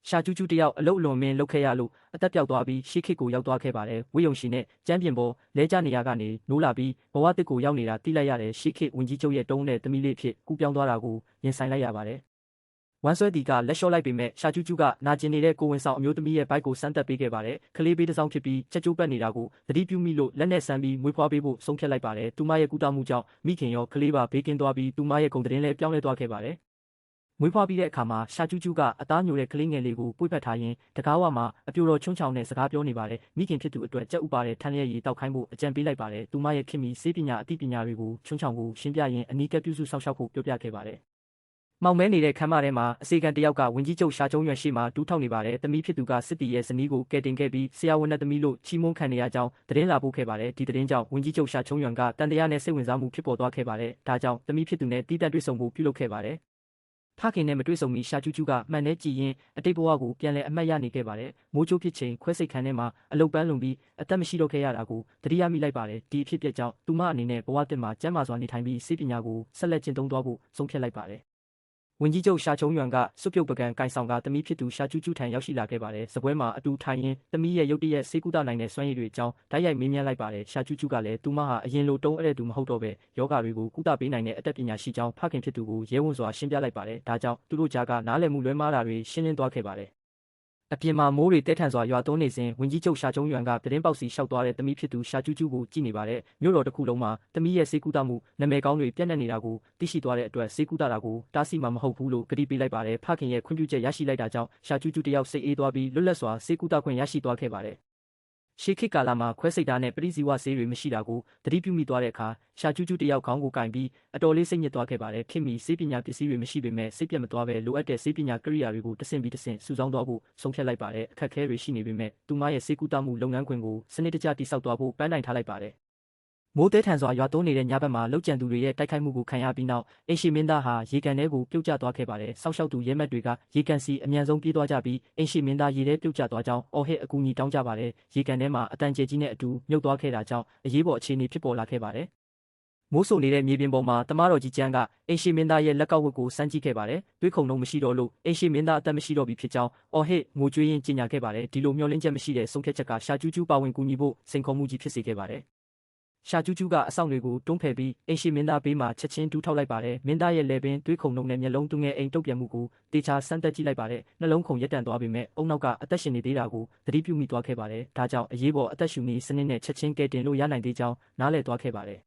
ရှာကျူးကျူးတယောက်အလုတ်အလွန်မင်းလုပ်ခဲ့ရလို့အသက်ပြောက်သွားပြီးရှေးခေတ်ကိုရောက်သွားခဲ့ပါတယ်ဝိယုံရှင်နဲ့ကျမ်းပြင်ပေါ်လဲကျနေရကနေနိုးလာပြီးဘဝတစ်ကိုရောက်နေတာသိလိုက်ရတယ်ရှေးခေတ်ဝင်ကြီးချုပ်ရဲ့တုံးနဲ့သမီးလေးဖြစ်ကူးပြောင်းသွားတာကိုရင်ဆိုင်လိုက်ရပါတယ်ဝမ်ဆွဲတီကလက်လျှော့လိုက်ပေမဲ့ရှာကျူးကျူးကနာကျင်နေတဲ့ကိုဝင်ဆောင်အမျိုးသမီးရဲ့ဘိုက်ကိုစမ်းသပ်ပေးခဲ့ပါတယ်ကလေးပေးတစ်စောင်းဖြစ်ပြီးချက်ကျိုးပတ်နေတာကိုသတိပြုမိလို့လက်နဲ့ဆမ်းပြီးမွေးဖွားပေးဖို့ဆုံးဖြတ်လိုက်ပါတယ်သူမရဲ့ကုသမှုကြောင့်မိခင်ရောကလေးပါဘေးကင်းသွားပြီးသူမရဲ့ဂုဏ်သတင်းလည်းပြောင်းလဲသွားခဲ့ပါတယ်မွေးဖွားပြီးတဲ့အခါမှာရှာကျူးကျူးကအသားညိုတဲ့ကလေးငယ်လေးကိုပွေ့ဖက်ထားရင်းတကားဝမှာအပြိုတော်ချွန်းချောင်နဲ့စကားပြောနေပါတယ်မိခင်ဖြစ်သူအတွက်ကြက်ဥပါတဲ့ထန်းလျက်ရည်တောက်ခိုင်းဖို့အကြံပေးလိုက်ပါတယ်သူမရဲ့ခင်မီစေးပညာအသိပညာတွေကိုချွန်းချောင်ကိုရှင်းပြရင်းအနီးကပ်ပြုစုဆောက်ရှောက်ဖို့ပြောပြခဲ့ပါတယ်မောင်မဲနေတဲ့ခမ်းမထဲမှာအစေခံတယောက်ကဝင်ကြီးချုပ်ရှာကျုံးရွံရှိမှတူးထောက်နေပါတယ်။သမီးဖြစ်သူကစစ်တီရဲ့ဇနီးကိုကယ်တင်ခဲ့ပြီးဆရာဝန်နဲ့သမီးလို့ချီးမွမ်းခံနေရကြောင်းသတင်းလာပို့ခဲ့ပါတယ်။ဒီသတင်းကြောင့်ဝင်ကြီးချုပ်ရှာကျုံးရွံကတန်တရားနဲ့စိတ်ဝင်စားမှုဖြစ်ပေါ်သွားခဲ့ပါတယ်။ဒါကြောင့်သမီးဖြစ်သူနဲ့တီးတန့်တွေ့ဆုံဖို့ပြုလုပ်ခဲ့ပါတယ်။ဖခင်နဲ့မတွေ့ဆုံမီရှာကျူးကျူးကမှန်နဲ့ကြည်ရင်အတိတ်ဘဝကိုပြန်လည်အမှတ်ရနေခဲ့ပါတယ်။မိုးချိုးဖြစ်ချိန်ခွဲစိတ်ခန်းထဲမှာအလုတ်ပန်းလုံပြီးအသက်မရှိတော့ခဲ့ရတာကိုသတိရမိလိုက်ပါတယ်။ဒီအဖြစ်အပျက်ကြောင့်သူမအနေနဲ့ဘဝတစ်မှာကျမ်းမာစွာနေထိုင်ပြီးစေပညာကိုဆက်လက်ကျင့်သုံးသွားဖို့ဆုံးဖြတ်လိုက်ပါတယ်ဝင်ကြီးချုပ်ရှာချုံရွံကစွပ်ပြုတ်ပကံကိုင်ဆောင်ကသမီးဖြစ်သူရှာကျူးကျူးထံရောက်ရှိလာခဲ့ပါတယ်။စပွဲမှာအတူထိုင်ရင်းသမီးရဲ့ရုတ်တရက်စေကူတာနိုင်တဲ့စွမ်းရည်တွေအကြောင်းတိုက်ရိုက်မေးမြန်းလိုက်ပါတယ်။ရှာကျူးကျူးကလည်းသူမဟာအရင်လိုတုံးအဲ့တဲ့သူမဟုတ်တော့ပဲယောဂတွေကိုကုသပေးနိုင်တဲ့အတတ်ပညာရှိကြောင်းဖခင်ဖြစ်သူကိုရဲဝံ့စွာရှင်းပြလိုက်ပါတယ်။ဒါကြောင့်သူတို့ကြားကနားလည်မှုလွဲမှားတာတွေရှင်းလင်းသွားခဲ့ပါတယ်အပြင်မှာမိုးတွေတဲထန်စွာရွာသွန်းနေစဉ်ဝင်ကြီးချုပ်ရှာကျုံးရွံကပြတင်းပေါက်စီလျှောက်သွားတဲ့သမီးဖြစ်သူရှာကျူးကျူးကိုကြည့်နေပါတယ်မြို့တော်တစ်ခုလုံးမှာသမီးရဲ့စေကူတာမှုနာမည်ကောင်းတွေပြန့်နှံ့နေတာကိုသိရှိသွားတဲ့အတွက်စေကူတာကိုတားဆီးမှာမဟုတ်ဘူးလို့ကတိပေးလိုက်ပါတယ်ဖခင်ရဲ့ခွင့်ပြုချက်ရရှိလိုက်တာကြောင့်ရှာကျူးကျူးတယောက်စိတ်အေးသွားပြီးလွတ်လပ်စွာစေကူတာခွင့်ရရှိသွားခဲ့ပါတယ်ရှေးခေတ်ကာလမှာခွဲစိတ်သားနဲ့ပရိဇီဝဆေးတွေမရှိတာကိုသတိပြုမိသွားတဲ့အခါရှာကျူးကျူးတယောက်ခေါင်းကိုကင်ပြီးအတော်လေးစိတ်ညစ်သွားခဲ့ပါတယ်ခင်မီစေးပညာပစ္စည်းတွေမရှိပေမဲ့စိတ်ပြတ်မသွားပဲလိုအပ်တဲ့စေးပညာကိရိယာတွေကိုတဆင့်ပြီးတဆင့်စုဆောင်းသွားဖို့ဆုံးဖြတ်လိုက်ပါတယ်အခက်အခဲတွေရှိနေပေမဲ့သူမရဲ့စေကူတာမှုလုပ်ငန်းခွင်ကိုစနစ်တကျတည်ဆောက်သွားဖို့ပန်းတိုင်ထားလိုက်ပါတယ်မိုးတဲထန်စွာရွာသွန်းနေတဲ့ညဘက်မှာလှုပ်ကြံသူတွေရဲ့တိုက်ခိုက်မှုကိုခံရပြီးနောက်အိမ်ရှိမင်းသားဟာရေကန်ထဲကိုပြုတ်ကျသွားခဲ့ပါတယ်။စောက်ရှောက်သူရဲမက်တွေကရေကန်စီအမြန်ဆုံးပြေးသွားကြပြီးအိမ်ရှိမင်းသားရေထဲပြုတ်ကျသွားကြောင်းအော်ဟစ်အကူအညီတောင်းကြပါတယ်။ရေကန်ထဲမှာအတန်ကျဲကြီးနဲ့အတူမြုပ်သွားခဲ့တာကြောင့်အရေးပေါ်အခြေအနေဖြစ်ပေါ်လာခဲ့ပါတယ်။မိုးဆိုနေတဲ့မြေပြင်ပေါ်မှာတမတော်ကြီးကျန်းကအိမ်ရှိမင်းသားရဲ့လက်ကောက်ဝတ်ကိုစမ်းကြည့်ခဲ့ပါတယ်။တွေးခုံလုံးမရှိတော့လို့အိမ်ရှိမင်းသားအသက်မရှိတော့ပြီဖြစ်ကြောင်းအော်ဟစ်ငိုကြွေးရင်းကြေညာခဲ့ပါတယ်။ဒီလိုမျှော်လင့်ချက်မရှိတဲ့ဆုံးဖြတ်ချက်ကရှာကျူးကျူးပါဝင်ကူညီဖို့စိန်ခေါ်မှုကြီးဖြစ်စေခဲ့ပါတယ်။ရှာကျူးကျူးကအဆောင်တွေကိုတွန်းဖယ်ပြီးအိမ်ရှိမင်းသားဘေးမှာချက်ချင်းတူးထောက်လိုက်ပါတယ်မင်းသားရဲ့လက်ပင်တွေးခုံလုံးနဲ့မျက်လုံးသူငယ်အိမ်တုတ်ပြန်မှုကိုတေချာစမ်းသပ်ကြည့်လိုက်ပါတယ်နှလုံးခုန်ရက်တန့်သွားပေမဲ့အုံနောက်ကအသက်ရှင်နေသေးတာကိုသတိပြုမိသွားခဲ့ပါတယ်ဒါကြောင့်အရေးပေါ်အသက်ရှူနည်းစနစ်နဲ့ချက်ချင်းကယ်တင်လို့ရနိုင်သေးကြောင်းနားလည်သွားခဲ့ပါတ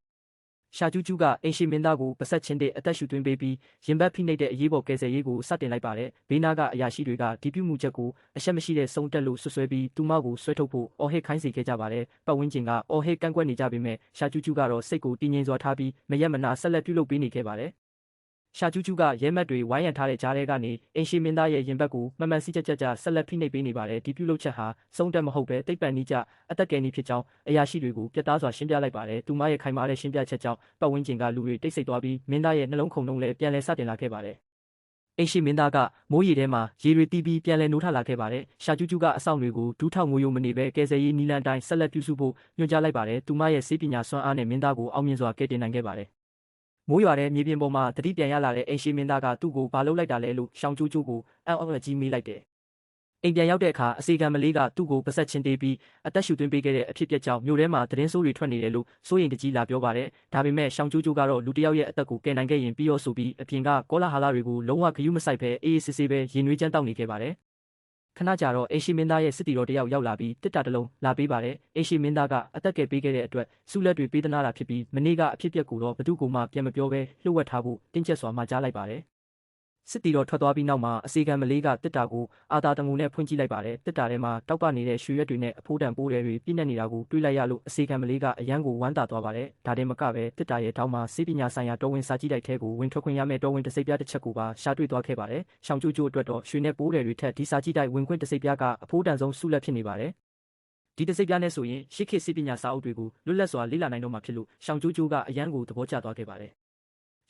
ယ်ရှာကျူးကျူးကအိမ်ရှိမင်းသားကိုပဆက်ချင်းတဲ့အသက်ရှူသွင်းပေးပြီးရင်ဘတ်ဖိနှိပ်တဲ့အရေးပေါ်ကယ်ဆယ်ရေးကိုစတင်လိုက်ပါတယ်ဘေးနားကအရာရှိတွေကဒီပြုမှုချက်ကိုအရှက်မရှိတဲ့စုံတက်လို့ဆွဆွဲပြီးသူမကိုဆွဲထုတ်ဖို့အော်ဟစ်ခိုင်းစေခဲ့ကြပါတယ်ပတ်ဝန်းကျင်ကအော်ဟစ်ကန့်ကွက်နေကြပေမဲ့ရှာကျူးကျူးကတော့စိတ်ကိုတည်ငြိမ်စွာထားပြီးမရက်မနာဆက်လက်ပြုလုပ်ပေးနေခဲ့ပါတယ်ရှာကျူးကျူးကရဲမက်တွေဝိုင်းရံထားတဲ့ကြားထဲကနေအိမ်ရှိမင်းသားရဲ့ရင်ဘတ်ကိုမှန်မှန်စီးကြဆက်လက်ဖိနှိပ်ပေးနေပါတယ်ဒီပြုလုပ်ချက်ဟာစုံတက်မဟုတ်ပဲတိတ်ပန်နီးကြအသက်ကယ်နီးဖြစ်ကြောင်းအရာရှိတွေကိုပြတ်သားစွာရှင်းပြလိုက်ပါတယ်သူမရဲ့ခိုင်မာတဲ့ရှင်းပြချက်ကြောင့်ပတ်ဝန်းကျင်ကလူတွေတိတ်ဆိတ်သွားပြီးမင်းသားရဲ့နှလုံးခုန်နှုန်းလည်းပြန်လည်စတင်လာခဲ့ပါတယ်အိမ်ရှိမင်းသားကမိုးရေထဲမှာရေတွေတီးပြီးပြန်လည်နိုးထလာခဲ့ပါတယ်ရှာကျူးကျူးကအဆောင်တွေကိုဒူးထောက်ငိုယိုမနေပဲကယ်ဆယ်ရေးနီလန်တိုင်းဆက်လက်ပြုစုဖို့ညွှန်ကြားလိုက်ပါတယ်သူမရဲ့စေးပညာစွမ်းအားနဲ့မင်းသားကိုအောင်မြင်စွာကယ်တင်နိုင်ခဲ့ပါတယ်မိုးရွာတဲ့မြေပြင်ပေါ်မှာတတိပြန်ရလာတဲ့အိမ်ရှိမင်းသားကသူ့ကိုဘာလုပ်လိုက်တာလဲလို့ရှောင်းကျိုးကျိုးကိုအံ့ဩကြီးမေးလိုက်တယ်အိမ်ပြန်ရောက်တဲ့အခါအစီကံမလေးကသူ့ကိုပါဆက်ချင်းတေးပြီးအသက်ရှူသွင်းပေးခဲ့တဲ့အဖြစ်အပျက်ကြောင့်မြို့ထဲမှာသတင်းဆိုးတွေထွက်နေတယ်လို့စိုးရိမ်တကြီးလာပြောပါတယ်ဒါပေမဲ့ရှောင်းကျိုးကျိုးကတော့လူတစ်ယောက်ရဲ့အသက်ကိုကယ်နိုင်ခဲ့ရင်ပြီးရောဆိုပြီးအပြင်ကကောလာဟာလတွေကိုလုံးဝဂရုမစိုက်ဘဲအေးအေးဆေးဆေးပဲရင်နွေးချမ်းတောက်နေခဲ့ပါတယ်ခဏကြာတော့အိမ်ရှိမင်းသားရဲ့စစ်တီတော်တယောက်ရောက်လာပြီးတစ်တာတလုံးလာပေးပါတယ်အိမ်ရှိမင်းသားကအသက်ကယ်ပေးခဲ့တဲ့အတွက်စုလက်တွေပေးသနာတာဖြစ်ပြီးမနေ့ကအဖြစ်အပျက်ကိုတော့ဘသူကမှပြန်မပြောဘဲလှုပ်ဝက်ထားဖို့တင်းကျပ်စွာမှာကြားလိုက်ပါတယ်စစ်တီတော်ထွက်သွားပြီးနောက်မှာအစီကံမလေးကတစ်တာကိုအာသာတငုံနဲ့ဖွင့်ကြည့်လိုက်ပါတယ်တစ်တာထဲမှာတောက်ပနေတဲ့ရွှေရွက်တွေနဲ့အဖိုးတန်ပိုးတွေပြည့်နေနေတာကိုတွေးလိုက်ရလို့အစီကံမလေးကအယမ်းကိုဝမ်းသာသွားပါတယ်ဒါတင်မကပဲတစ်တာရဲ့ထောင်းမှာစေပညာဆိုင်ရာတော်ဝင်စာကြည့်တိုက်ထဲကိုဝင်ထွက်ခွင့်ရမယ့်တော်ဝင်တစိပ်ပြားတစ်ချက်ကိုပါရှာတွေ့သွားခဲ့ပါတယ်ရှောင်းကျိုးကျိုးအတွက်တော့ရွှေနဲ့ပိုးတွေထက်ဒီစာကြည့်တိုက်ဝင်ခွင့်တစိပ်ပြားကအဖိုးတန်ဆုံးဆုလက်ဖြစ်နေပါတယ်ဒီတစိပ်ပြားနဲ့ဆိုရင်ရှစ်ခေတ်စေပညာစာအုပ်တွေကိုလွတ်လပ်စွာလေ့လာနိုင်တော့မှာဖြစ်လို့ရှောင်းကျိုးကျိုးကအယမ်းကိုသဘောကျသွားခဲ့ပါတယ်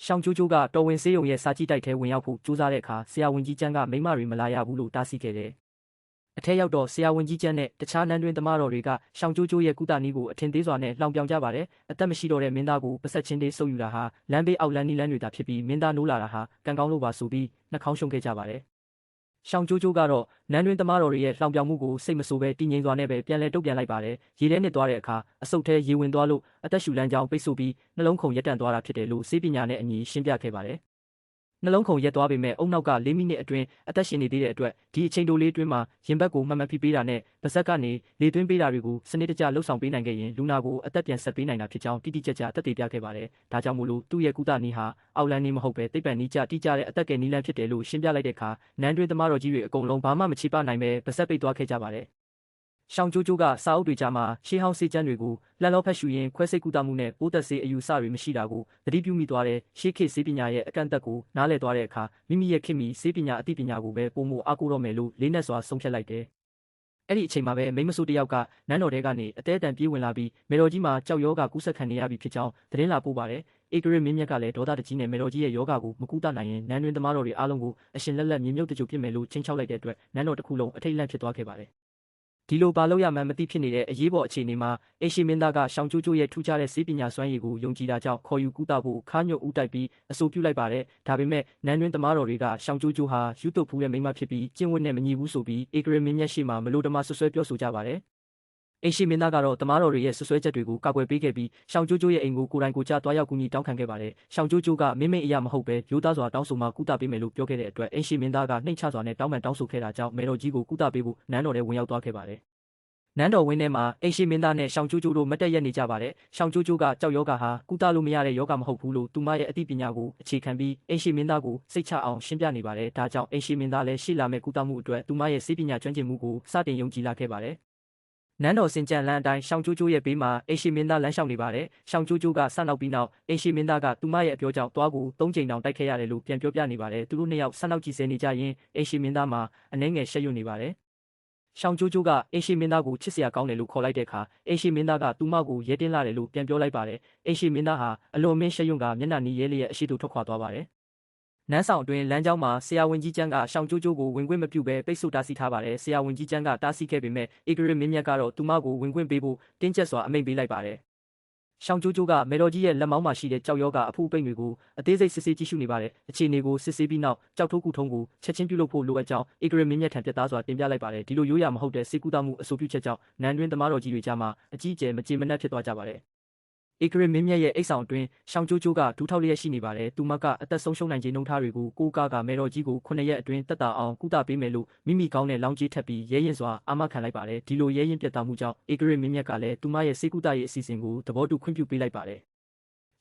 ရှောင်းကျိုးကျိုးကတော်ဝင်စေးရုံရဲ့စာကြည့်တိုက်ထဲဝင်ရောက်ဖို့ကြိုးစားတဲ့အခါဆရာဝန်ကြီးကျန်းကမိမတွေမလာရဘူးလို့တားဆီးခဲ့တယ်။အထက်ရောက်တော့ဆရာဝန်ကြီးကျန်းနဲ့တခြားနန်းတွင်သမားတော်တွေကရှောင်းကျိုးကျိုးရဲ့ကုသနည်းကိုအထင်သေးစွာနဲ့လှောင်ပြောင်ကြပါတယ်။အသက်မရှိတော့တဲ့မင်းသားကိုပဆက်ချင်းလေးဆုပ်ယူတာဟာလမ်းဘေးအောက်လမ်းနီးလမ်းတွေသာဖြစ်ပြီးမင်းသားနိုးလာတာဟာကံကောင်းလို့ပါဆိုပြီးနှာခေါင်းရှုံခဲ့ကြပါတယ်။ ရှောင်းကျိုးကျိုးကတော့နန်းတွင်သမားတော်တွေရဲ့လှောင်ပြောင်မှုကိုစိတ်မဆိုးပဲတည်ငြိမ်စွာနဲ့ပဲပြန်လဲတုတ်ပြန်လိုက်ပါတယ်။ရေထဲနှစ်သွားတဲ့အခါအဆုတ်ထဲရေဝင်သွားလို့အသက်ရှူလမ်းကြောင်းပိတ်ဆို့ပြီးနှလုံးခုန်ရပ်တန့်သွားတာဖြစ်တယ်လို့ဆေးပညာနဲ့အညီရှင်းပြခဲ့ပါတယ်။နှလုံးခုန်ရက်သွားပေမဲ့အုံနောက်က4မိနစ်အတွင်းအသက်ရှင်နေသေးတဲ့အတွက်ဒီအချိန်တိုလေးအတွင်းမှာရင်ဘတ်ကိုမှန်မှန်ဖိပေးတာနဲ့ပါးစပ်ကနေလေသွင်းပေးတာတွေကိုစနစ်တကျလှုပ်ဆောင်ပေးနိုင်ခဲ့ရင်လူနာကိုအသက်ပြန်ဆက်ပေးနိုင်တာဖြစ်ကြောင်းတိတိကျကျသက်သေပြခဲ့ပါတယ်။ဒါကြောင့်မို့လို့သူ့ရဲ့ကုသနည်းဟာအောက်လန်းနည်းမဟုတ်ပဲသိပ္ပံနည်းကျတိကျတဲ့အသက်ကယ်နည်းလမ်းဖြစ်တယ်လို့ရှင်းပြလိုက်တဲ့အခါနန်းတွင်သမားတော်ကြီးတွေအကုန်လုံးဘာမှမချေပနိုင်ပဲပါးစပ်ပိတ်သွားခဲ့ကြပါတယ်။ရှောင်းကျိုးကျိုးကစာအုပ်တွေကြားမှာရှေးဟောင်းစေးကျန်းတွေကိုလှန်လောဖက်ရှူရင်းခွဲစိတ်ကုသမှုနဲ့ပိုးသက်ဆေးအယူအဆတွေမရှိတာကိုသတိပြုမိသွားတဲ့ရှေးခေတ်ဆေးပညာရဲ့အကန့်အသတ်ကိုနားလည်သွားတဲ့အခါမိမိရဲ့ခေတ်မီဆေးပညာအသိပညာကိုပဲပုံမအားကိုးတော့မယ်လို့လေးနက်စွာဆုံးဖြတ်လိုက်တယ်။အဲ့ဒီအချိန်မှာပဲမိမဆိုးတယောက်ကနန်းတော်ထဲကနေအသေးအတန်ပြေးဝင်လာပြီးမေတော်ကြီးမှာကြောက်ယောဂကူးစက်ခံနေရပြီဖြစ်ကြောင်းသတင်းလာပို့ပါတယ်။ဧကရစ်မင်းမြတ်ကလည်းဒေါသတကြီးနဲ့မေတော်ကြီးရဲ့ယောဂကိုမကူတာနိုင်ရင်နန်းတွင်သမားတော်တွေအားလုံးကိုအရှင်လက်လက်မြေမြုပ်တကြိုပြစ်မယ်လို့ချင်းချောက်လိုက်တဲ့အတွက်နန်းတော်တစ်ခုလုံးအထိတ်လန့်ဖြစ်သွားခဲ့ပါတယ်ဒီလိုဘာလို့ရမှန်းမသိဖြစ်နေတဲ့အရေးပေါ်အခြေအနေမှာအိရှိမင်းသားကရှောင်းကျိုးကျိုးရဲ့ထူးခြားတဲ့ဆေးပညာစွမ်းရည်ကိုယုံကြည်တာကြောင့်ခေါ်ယူကုသဖို့ခါညွတ်ဦးတိုက်ပြီးအဆိုပြုလိုက်ပါတယ်ဒါပေမဲ့နန်းတွင်သမားတော်တွေကရှောင်းကျိုးကျိုးဟာယူတုတ်ဖူးတဲ့မိန်းမဖြစ်ပြီးကျင့်ဝတ်နဲ့မညီဘူးဆိုပြီးဧကရမင်းမြတ်ရှိမှမလို့တမဆွဆွဲပြောဆိုကြပါတယ်အိရှိမင်းသားကတော့သမားတော်တွေရဲ့ဆွဆွဲချက်တွေကိုကာကွယ်ပေးခဲ့ပြီးရှောင်းကျိုးကျိုးရဲ့အိမ်ကိုကိုယ်တိုင်ကိုယ်ကျသွားရောက်ကူညီတောင်းခံခဲ့ပါတယ်။ရှောင်းကျိုးကျိုးကမင်းအရာမဟုတ်ပဲရိုးသားစွာတောင်းဆိုမှကုသပေးမယ်လို့ပြောခဲ့တဲ့အတွက်အိရှိမင်းသားကနှိမ့်ချစွာနဲ့တောင်းပန်တောင်းဆိုခဲ့တာကြောင့်မေတော်ကြီးကိုကုသပေးဖို့နန်းတော်ထဲဝင်ရောက်သွားခဲ့ပါတယ်။နန်းတော်ဝင်းထဲမှာအိရှိမင်းသားနဲ့ရှောင်းကျိုးကျိုးတို့မတ်တက်ရက်နေကြပါတယ်။ရှောင်းကျိုးကျိုးကကြောက်ယောဂဟာကုသလို့မရတဲ့ယောဂမဟုတ်ဘူးလို့သူမရဲ့အသိပညာကိုအခြေခံပြီးအိရှိမင်းသားကိုစိတ်ချအောင်ရှင်းပြနေပါတယ်။ဒါကြောင့်အိရှိမင်းသားလည်းရှိလာမဲ့ကုသမှုအတွက်သူမရဲ့စိတ်ပညာကျွမ်းကျင်မှုကိုစတင်ယုံကြည်လာခဲ့ပါတယ်။နန်းတော်စင်ကြံလန်းအတိုင်းရှောင်းကျိုးကျိုးရဲ့ဘေးမှာအိရှိမင်းသားလမ်းလျှောက်နေပါတယ်။ရှောင်းကျိုးကျိုးကဆနောက်ပြီးနောက်အိရှိမင်းသားကသူမရဲ့အပြောကြောင့်သွားကို3ချိန်တောင်တိုက်ခဲ့ရတယ်လို့ပြန်ပြောပြနေပါတယ်။သူတို့နှစ်ယောက်ဆနောက်ကြည့်စဲနေကြရင်အိရှိမင်းသားမှာအနှဲငယ်ရှက်ရွံ့နေပါတယ်။ရှောင်းကျိုးကျိုးကအိရှိမင်းသားကိုချစ်စရာကောင်းတယ်လို့ခေါ်လိုက်တဲ့အခါအိရှိမင်းသားကသူမကိုရဲတင်းလာတယ်လို့ပြန်ပြောလိုက်ပါတယ်။အိရှိမင်းသားဟာအလွန်မင်းရှက်ရွံ့ကမျက်နှာနီးရဲလျက်အရှိတူထွက်ခွာသွားပါတယ်။နန်းဆောင်အတွင်းလမ်းကြောင်းမှာဆရာဝန်ကြီးကျန်းကရှောင်းကျိုးကျိုးကိုဝင်ခွင့်မပြုဘဲပိတ်ဆို့တားဆီးထားပါတယ်။ဆရာဝန်ကြီးကျန်းကတားဆီးခဲ့ပေမဲ့ဧကရမင်းမြတ်ကတော့သူမကိုဝင်ခွင့်ပေးဖို့တင်းကျပ်စွာအမိန့်ပေးလိုက်ပါတယ်။ရှောင်းကျိုးကျိုးကမေတော်ကြီးရဲ့လက်မောင်းမှာရှိတဲ့ကြောက်ယောကအဖူအပိတ်တွေကိုအသေးစိတ်စစ်ဆေးကြည့်ရှုနေပါတယ်။အခြေအနေကိုစစ်ဆေးပြီးနောက်ကြောက်ထိုးကူထုံးကိုချက်ချင်းပြုလုပ်ဖို့လိုအပ်ကြောင်းဧကရမင်းမြတ်ထံပြသစွာတင်ပြလိုက်ပါတယ်။ဒီလိုရိုးရာမဟုတ်တဲ့စေကူတာမှုအဆိုပြုချက်ကြောင့်နန်းတွင်သမားတော်ကြီးတွေကြားမှာအကြီးအကျယ်မကြေမနက်ဖြစ်သွားကြပါတယ်။ဧကရမင်းမြတ်ရဲ့အိတ်ဆောင်အတွင်းရှောင်းကျိုးကျိုးကဒူးထောက်လျက်ရှိနေပါတယ်။သူမကအသက်ဆုံးရှုံးနိုင်ခြင်းနှုန်းထားတွေကိုကိုးကားကမေတော်ကြီးကို9ရက်အတွင်းတက်တာအောင်ကုသပေးမယ်လို့မိမိကောင်းတဲ့လောင်းကြီးထပ်ပြီးရဲရင်စွာအာမခံလိုက်ပါတယ်။ဒီလိုရဲရင်ပြတ်သားမှုကြောင့်ဧကရမင်းမြတ်ကလည်းသူမရဲ့စေကုသရေးအစီအစဉ်ကိုသဘောတူခွင့်ပြုပေးလိုက်ပါတယ်။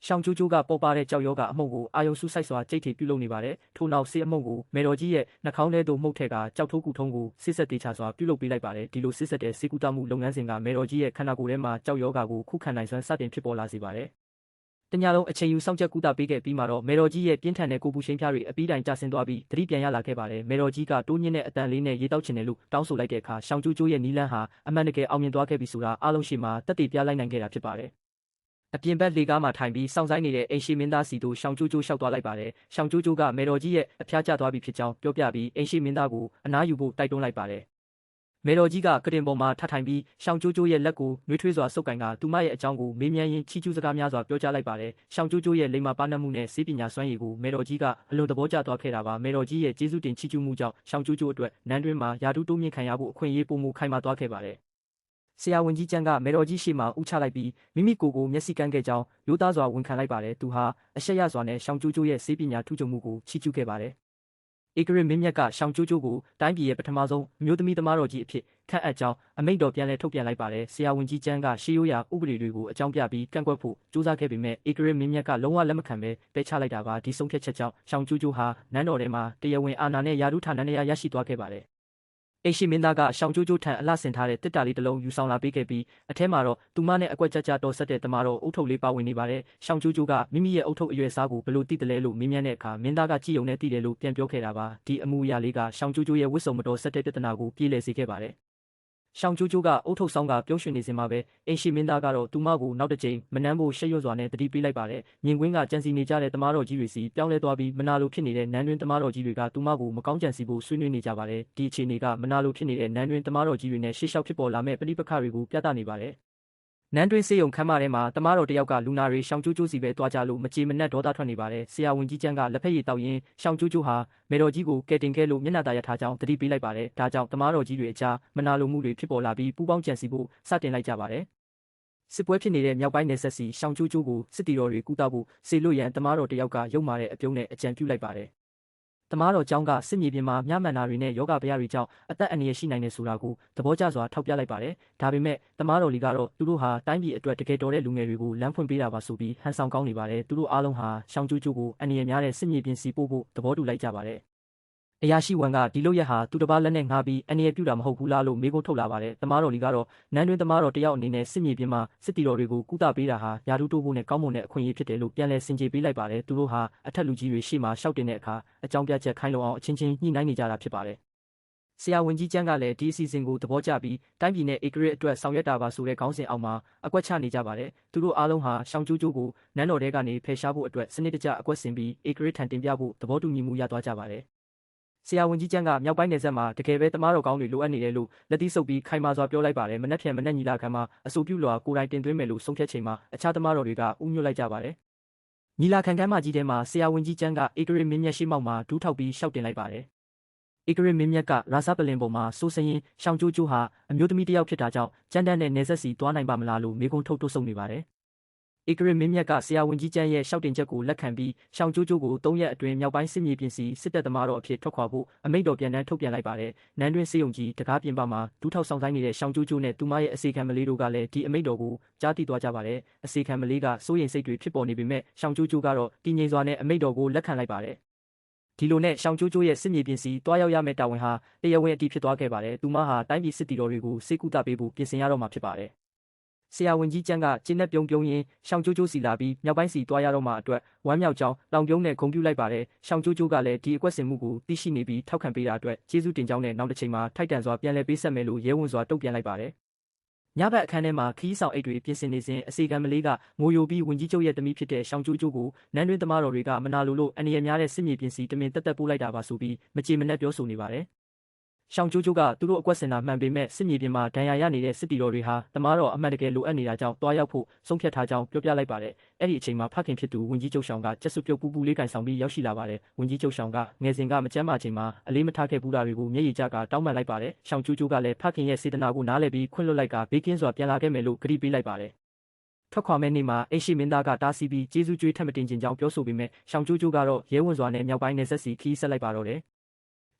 ရှောင်းကျိုးကျိုးကပေါ်ပါတဲ့ကြောက်ယောကအမှုန့်ကိုအာယုံစုဆိုင်စွာကြိတ်ထိပြုလုပ်နေပါတယ်။ထို့နောက်ဆေးအမှုန့်ကိုမေတော်ကြီးရဲ့နှာခေါင်းထဲသို့မှုတ်ထည့်ကကြောက်ထိုးကူထုံးကိုစစ်ဆက်တေချာစွာပြုလုပ်ပေးလိုက်ပါတယ်။ဒီလိုစစ်ဆက်တဲ့စေကုသမှုလုပ်ငန်းစဉ်ကမေတော်ကြီးရဲ့ခန္ဓာကိုယ်ထဲမှာကြောက်ယောဂကိုခုခံနိုင်စွမ်းစတင်ဖြစ်ပေါ်လာစေပါတယ်။တညလုံးအချိန်ယူစောင့်ကြပ်ကုသပေးခဲ့ပြီးမှတော့မေတော်ကြီးရဲ့ပြင်းထန်တဲ့ကိုယ်ပူရှိန်ဖြားတွေအပြီးတိုင်ကျဆင်းသွားပြီးသတိပြန်ရလာခဲ့ပါတယ်။မေတော်ကြီးကတိုးညင်းတဲ့အတန်လေးနဲ့ရေတောက်ချင်တယ်လို့တောင်းဆိုလိုက်တဲ့အခါရှောင်းကျိုးကျိုးရဲ့နီလန်းဟာအမှန်တကယ်အောင်မြင်သွားခဲ့ပြီဆိုတာအားလုံးရှိမှတက်တည်ပြလိုက်နိုင်ခဲ့တာဖြစ်ပါတယ်။အပြင်ဘက်လေကားမှာထိုင်ပြီးစောင့်ဆိုင်နေတဲ့အိရှိမင်းသားစီတို့ရှောင်းကျိုးကျိုးလျှောက်သွားလိုက်ပါတယ်။ရှောင်းကျိုးကျိုးကမေတော်ကြီးရဲ့အဖျားကျသွားပြီဖြစ်ကြောင်းပြောပြပြီးအိရှိမင်းသားကိုအနားယူဖို့တိုက်တွန်းလိုက်ပါတယ်။မေတော်ကြီးကကတင်ပေါ်မှာထထိုင်ပြီးရှောင်းကျိုးကျိုးရဲ့လက်ကိုနှွေးထွေးစွာဆုပ်ကင်ကသူမရဲ့အကြောင်းကိုမေးမြန်းရင်းချီးကျူးစကားများစွာပြောကြားလိုက်ပါတယ်။ရှောင်းကျိုးကျိုးရဲ့လိမ္မာပါးနပ်မှုနဲ့စေပညာစွမ်းရည်ကိုမေတော်ကြီးကအလွန်သဘောကျသွားခဲ့တာပါ။မေတော်ကြီးရဲ့ကျေးဇူးတင်ချီးကျူးမှုကြောင့်ရှောင်းကျိုးကျိုးအတွက်နန်းတွင်းမှာယာတုတိုးမြင့်ခံရဖို့အခွင့်အရေးပိုမိုခိုင်မာသွားခဲ့ပါတယ်။ဆရာဝန်ကြီးကျန်းကမေတော်ကြီးရှေ့မှာဥချလိုက်ပြီးမိမိကိုယ်ကိုမျက်စိကန်းခဲ့ကြောင်းရိုးသားစွာဝန်ခံလိုက်ပါတယ်။သူဟာအရှက်ရစွာနဲ့ရှောင်းကျိုးကျိုးရဲ့စေပညာထူးချွန်မှုကိုချီးကျူးခဲ့ပါတယ်။ဧကရမင်းမြတ်ကရှောင်းကျိုးကျိုးကိုတိုင်းပြည်ရဲ့ပထမဆုံးအမျိုးသမီးသမားတော်ကြီးအဖြစ်ခန့်အပ်ကြောင်းအမိန့်တော်ပြန်လည်ထုတ်ပြန်လိုက်ပါတယ်။ဆရာဝန်ကြီးကျန်းကရှေးရိုးရာဥပဒေတွေကိုအကြောင်းပြပြီးကန့်ကွက်ဖို့ကြိုးစားခဲ့ပေမဲ့ဧကရမင်းမြတ်ကလုံးဝလက်မခံပဲပယ်ချလိုက်တာပါ။ဒီဆုံးဖြတ်ချက်ကြောင့်ရှောင်းကျိုးကျိုးဟာနန်းတော်ထဲမှာတရားဝင်အာဏာနဲ့ယာတုဌာနနဲ့ရရှိသွားခဲ့ပါတယ်။အိရှိမင်းသားကရှောင်းကျိုးကျိုးထံအလှဆင်ထားတဲ့တစ်တာလေးတစ်လုံးယူဆောင်လာပေးခဲ့ပြီးအထဲမှာတော့သူမနဲ့အကွက်ကြကြတော်ဆက်တဲ့တမတော်အုတ်ထုတ်လေးပါဝင်နေပါတယ်။ရှောင်းကျိုးကျိုးကမိမိရဲ့အုတ်ထုတ်အရွယ်စားကိုဘယ်လိုသိတယ်လဲလို့မေးမြန်းတဲ့အခါမင်းသားကကြည့်ုံနဲ့သိတယ်လို့ပြန်ပြောခဲ့တာပါ။ဒီအမှုအရာလေးကရှောင်းကျိုးကျိုးရဲ့ဝတ်စုံမတော်ဆက်တဲ့ပြဿနာကိုပြေလည်စေခဲ့ပါတယ်။ရှောင်းကျိုးကျိုးကအုတ်ထုတ်ဆောင်ကပြုံးရွှင်နေစင်မှာပဲအိရှိမင်းသားကတော့သူမကိုနောက်တစ်ကြိမ်မနှမ်းဖို့ရှက်ရွံ့စွာနဲ့တတိပေးလိုက်ပါတယ်။မြင်ကွင်းကကြံစီနေကြတဲ့တမားတော်ကြီးတွေစီပြောင်းလဲသွားပြီးမနာလိုဖြစ်နေတဲ့နန်းတွင်တမားတော်ကြီးတွေကသူမကိုမကောင်းကြံစီဖို့ဆွေးနွေးနေကြပါတယ်။ဒီအခြေအနေကမနာလိုဖြစ်နေတဲ့နန်းတွင်တမားတော်ကြီးတွေနဲ့ရှေ့လျှောက်ဖြစ်ပေါ်လာမဲ့ပဋိပက္ခတွေကိုပြသနေပါတယ်။ နန်းတွင်းဆေးရုံခန်းမထဲမှာတမားတော်တယောက်ကလူနာတွေရှောင်ကျိုးကျိုးစီပဲတွားကြလို့မကြေမနက်ဒေါသထွက်နေပါတယ်ဆရာဝန်ကြီးကျန်းကလက်ဖက်ရည်တောက်ရင်းရှောင်ကျိုးကျိုးဟာမေတော်ကြီးကိုကယ်တင်ခဲ့လို့မျက်နှာသာရထားကြောင်းတတိပေးလိုက်ပါတယ်ဒါကြောင့်တမားတော်ကြီးတွေအကြားမနာလိုမှုတွေဖြစ်ပေါ်လာပြီးပူးပေါင်းကြံစည်ဖို့စတင်လိုက်ကြပါတယ်စစ်ပွဲဖြစ်နေတဲ့မြောက်ပိုင်းနယ်ဆက်စီရှောင်ကျိုးကျိုးကိုစစ်တီတော်တွေကူတာဖို့စေလွတ်ရန်တမားတော်တယောက်ကရုပ်မာတဲ့အပြုံးနဲ့အကြံပြုလိုက်ပါတယ်တမားတော်ကျောင်းကစစ်မြေပြင်မှာမြမှန်တာတွေနဲ့ယောဂဗျာတွေကြောင့်အသက်အန္တရာယ်ရှိနိုင်တယ်ဆိုတာကိုသဘောကျစွာထောက်ပြလိုက်ပါတယ်။ဒါပေမဲ့တမားတော်လီကတော့သူတို့ဟာတိုင်းပြည်အတွက်တကယ်တော်တဲ့လူငယ်တွေကိုလမ်းဖွင့်ပေးတာပါဆိုပြီးဟန်ဆောင်ကောင်းနေပါတယ်။သူတို့အားလုံးဟာရှောင်းကျိုးကျိုးကိုအန္တရာယ်များတဲ့စစ်မြေပြင်စီပို့ဖို့သဘောတူလိုက်ကြပါတယ်။အရာရှိဝန်ကဒီလိုရက်ဟာသူတစ်ပါးလက်နဲ့ငှားပြီးအန္တရာယ်ပြုတာမဟုတ်ဘူးလားလို့မေးခွန်းထုတ်လာပါတယ်။တမားတော်လီကတော့နန်းတွင်းတမားတော်တယောက်အနေနဲ့စစ်မြေပြင်မှာစစ်တီတော်တွေကိုကုသပေးတာဟာယာတုတိုးဖို့နဲ့ကောင်းမွန်တဲ့အခွင့်အရေးဖြစ်တယ်လို့ပြန်လည်ဆင်ခြင်ပေးလိုက်ပါတယ်။သူတို့ဟာအထက်လူကြီးတွေရှေ့မှာရှောက်တင်တဲ့အခါအကြောင်းပြချက်ခိုင်းလုံအောင်အချင်းချင်းညှိနှိုင်းနေကြတာဖြစ်ပါတယ်။ဆရာဝန်ကြီးကျန်းကလည်းဒီအစီအစဉ်ကိုသဘောကျပြီးတိုင်းပြည်နဲ့ဧကရစ်အတွက်ဆောင်ရွက်တာပါဆိုတဲ့ခေါင်းစဉ်အောက်မှာအကွက်ချနေကြပါတယ်။သူတို့အားလုံးဟာရှောင်ကျိုးကျိုးကိုနန်းတော်ထဲကနေဖယ်ရှားဖို့အတွက်စနစ်တကျအကွက်ဆင်ပြီးဧကရစ်ထံတင်ပြဖို့သဘောတူညီမှုရသွားကြပါတယ်။ဆရာဝန်ကြီးကျန်းကမြောက်ပိုင်းနယ်စပ်မှာတကယ်ပဲတမားတော်ကောင်းတွေလိုအပ်နေတယ်လို့လက်သီးဆုပ်ပြီးခိုင်မာစွာပြောလိုက်ပါတယ်။မနက်ဖြန်မနက်ညီလာခံမှာအဆိုပြုလွှာကိုယ်တိုင်တင်သွင်းမယ်လို့ဆုံးဖြတ်ချိန်မှာအခြားတမားတော်တွေကဥညွတ်လိုက်ကြပါတယ်။ညီလာခံခန်းမကြီးထဲမှာဆရာဝန်ကြီးကျန်းကဧကရစ်မင်းမြတ်ရှိမောက်မှာဒူးထောက်ပြီးရှောက်တင်လိုက်ပါတယ်။ဧကရစ်မင်းမြတ်ကရာဇပလင်ပေါ်မှာစိုးစရင်ရှောင်ကျိုးကျိုးဟာအမျိုးသမီးတစ်ယောက်ဖြစ်တာကြောင့်ကျန်းတန်းနဲ့နယ်ဆက်စီသွားနိုင်ပါမလားလို့မေးခွန်းထုတ်ဆုပ်နေပါတယ်။ဧကရစ်မင်းမြတ်ကဆရာဝန်ကြီးကျန်းရဲ့ရှောက်တင်ချက်ကိုလက်ခံပြီးရှောင်ကျိုးကျိုးကို3ရက်အတွင်းမြောက်ပိုင်းစစ်မြေပြင်စီစစ်တပ်သမားတော်အဖြစ်ထွက်ခွာဖို့အမိန့်တော်ပြန်တမ်းထုတ်ပြန်လိုက်ပါတယ်။နန်းတွင်းစေယုံကြီးတကားပြင်ပမှာဒူးထောက်ဆောင်ဆိုင်နေတဲ့ရှောင်ကျိုးကျိုးနဲ့သူမရဲ့အစီခံမလေးတို့ကလည်းဒီအမိန့်တော်ကိုကြားသိသွားကြပါတယ်။အစီခံမလေးကစိုးရိမ်စိတ်တွေဖြစ်ပေါ်နေပေမဲ့ရှောင်ကျိုးကျိုးကတော့တည်ငြိမ်စွာနဲ့အမိန့်တော်ကိုလက်ခံလိုက်ပါတယ်။ဒီလိုနဲ့ရှောင်ကျိုးကျိုးရဲ့စစ်မြေပြင်စီတွားရောက်ရမယ့်တာဝန်ဟာတရားဝင်အတည်ဖြစ်သွားခဲ့ပါတယ်။သူမဟာတိုင်းပြည်စစ်တီတော်တွေကိုစေကူတာပေးဖို့ပြင်ဆင်ရတော့မှာဖြစ်ပါတယ်။ဆရာဝန်ကြီးကျန်းကကျင်းနဲ့ပြုံးရင်းရှောင်ကျိုးကျိုးစီလာပြီးမြောက်ပိုင်းစီတွားရတော့မှအတွက်ဝမ်းမြောက်ကြောင်းလောင်ပြုံးနဲ့ဂုဏ်ပြုလိုက်ပါတယ်။ရှောင်ကျိုးကျိုးကလည်းဒီအကွက်စင်မှုကိုသိရှိနေပြီးထောက်ခံပေးတာအတွက်ကျေးဇူးတင်ကြောင်းနဲ့နောက်တစ်ချိန်မှာထိုက်တန်စွာပြန်လည်ပေးဆက်မယ်လို့ရဲဝန်စွာတုံ့ပြန်လိုက်ပါတယ်။ညဘက်အခန်းထဲမှာခီးဆောင်အိတ်တွေပြင်ဆင်နေစဉ်အစီကံမလေးကငိုယိုပြီးဝင်ကြီးချုပ်ရဲ့တမီးဖြစ်တဲ့ရှောင်ကျိုးကျိုးကိုနန်းတွင်းသမားတော်တွေကမနာလိုလို့အန္တရာယ်များတဲ့စစ်မြေပြင်စီတမင်တက်ပို့လိုက်တာပါဆိုပြီးမကြေမနက်ပြောဆိုနေပါတယ်။ရှောင်ကျိုးကျိုးကသူတို့အကွက်စင်တာမှန်ပေမဲ့စစ်မြေပြင်မှာဒဏ်ရာရနေတဲ့စစ်တီတော်တွေဟာတမားတော်အမှန်တကယ်လိုအပ်နေတာကြောင့်တွားရောက်ဖို့ဆုံးဖြတ်ထားကြောင်းပြောပြလိုက်ပါတယ်။အဲ့ဒီအချိန်မှာဖခင်ဖြစ်သူဝင်ကြီးချုပ်ရှောင်ကကျက်စုပြုတ်ပူပူလေးကန်ဆောင်ပြီးရောက်ရှိလာပါတယ်။ဝင်ကြီးချုပ်ရှောင်ကငယ်စဉ်ကမကြမ်းမာချိန်မှာအလေးမထားခဲ့ဘူးတာတွေကိုမျက်ရည်ကျကတောင်းပန်လိုက်ပါတယ်။ရှောင်ကျိုးကျိုးကလည်းဖခင်ရဲ့စေတနာကိုနားလည်ပြီးခွင့်လွှတ်လိုက်ကဘေးကင်းစွာပြန်လာခဲ့မယ်လို့ကတိပေးလိုက်ပါတယ်။ထွက်ခွာမဲ့နေ့မှာအိရှိမင်းသားကတားဆီးပြီးကျေးဇူးကြွေးထပ်မတင်ခြင်းကြောင့်ပြောဆိုပေမဲ့ရှောင်ကျိုးကျိုးကတော့ရဲဝန်စွာနဲ့မြောက်ပိုင်းနယ်ဆက်စီခီးဆက်လိုက်ပါတော့တယ်။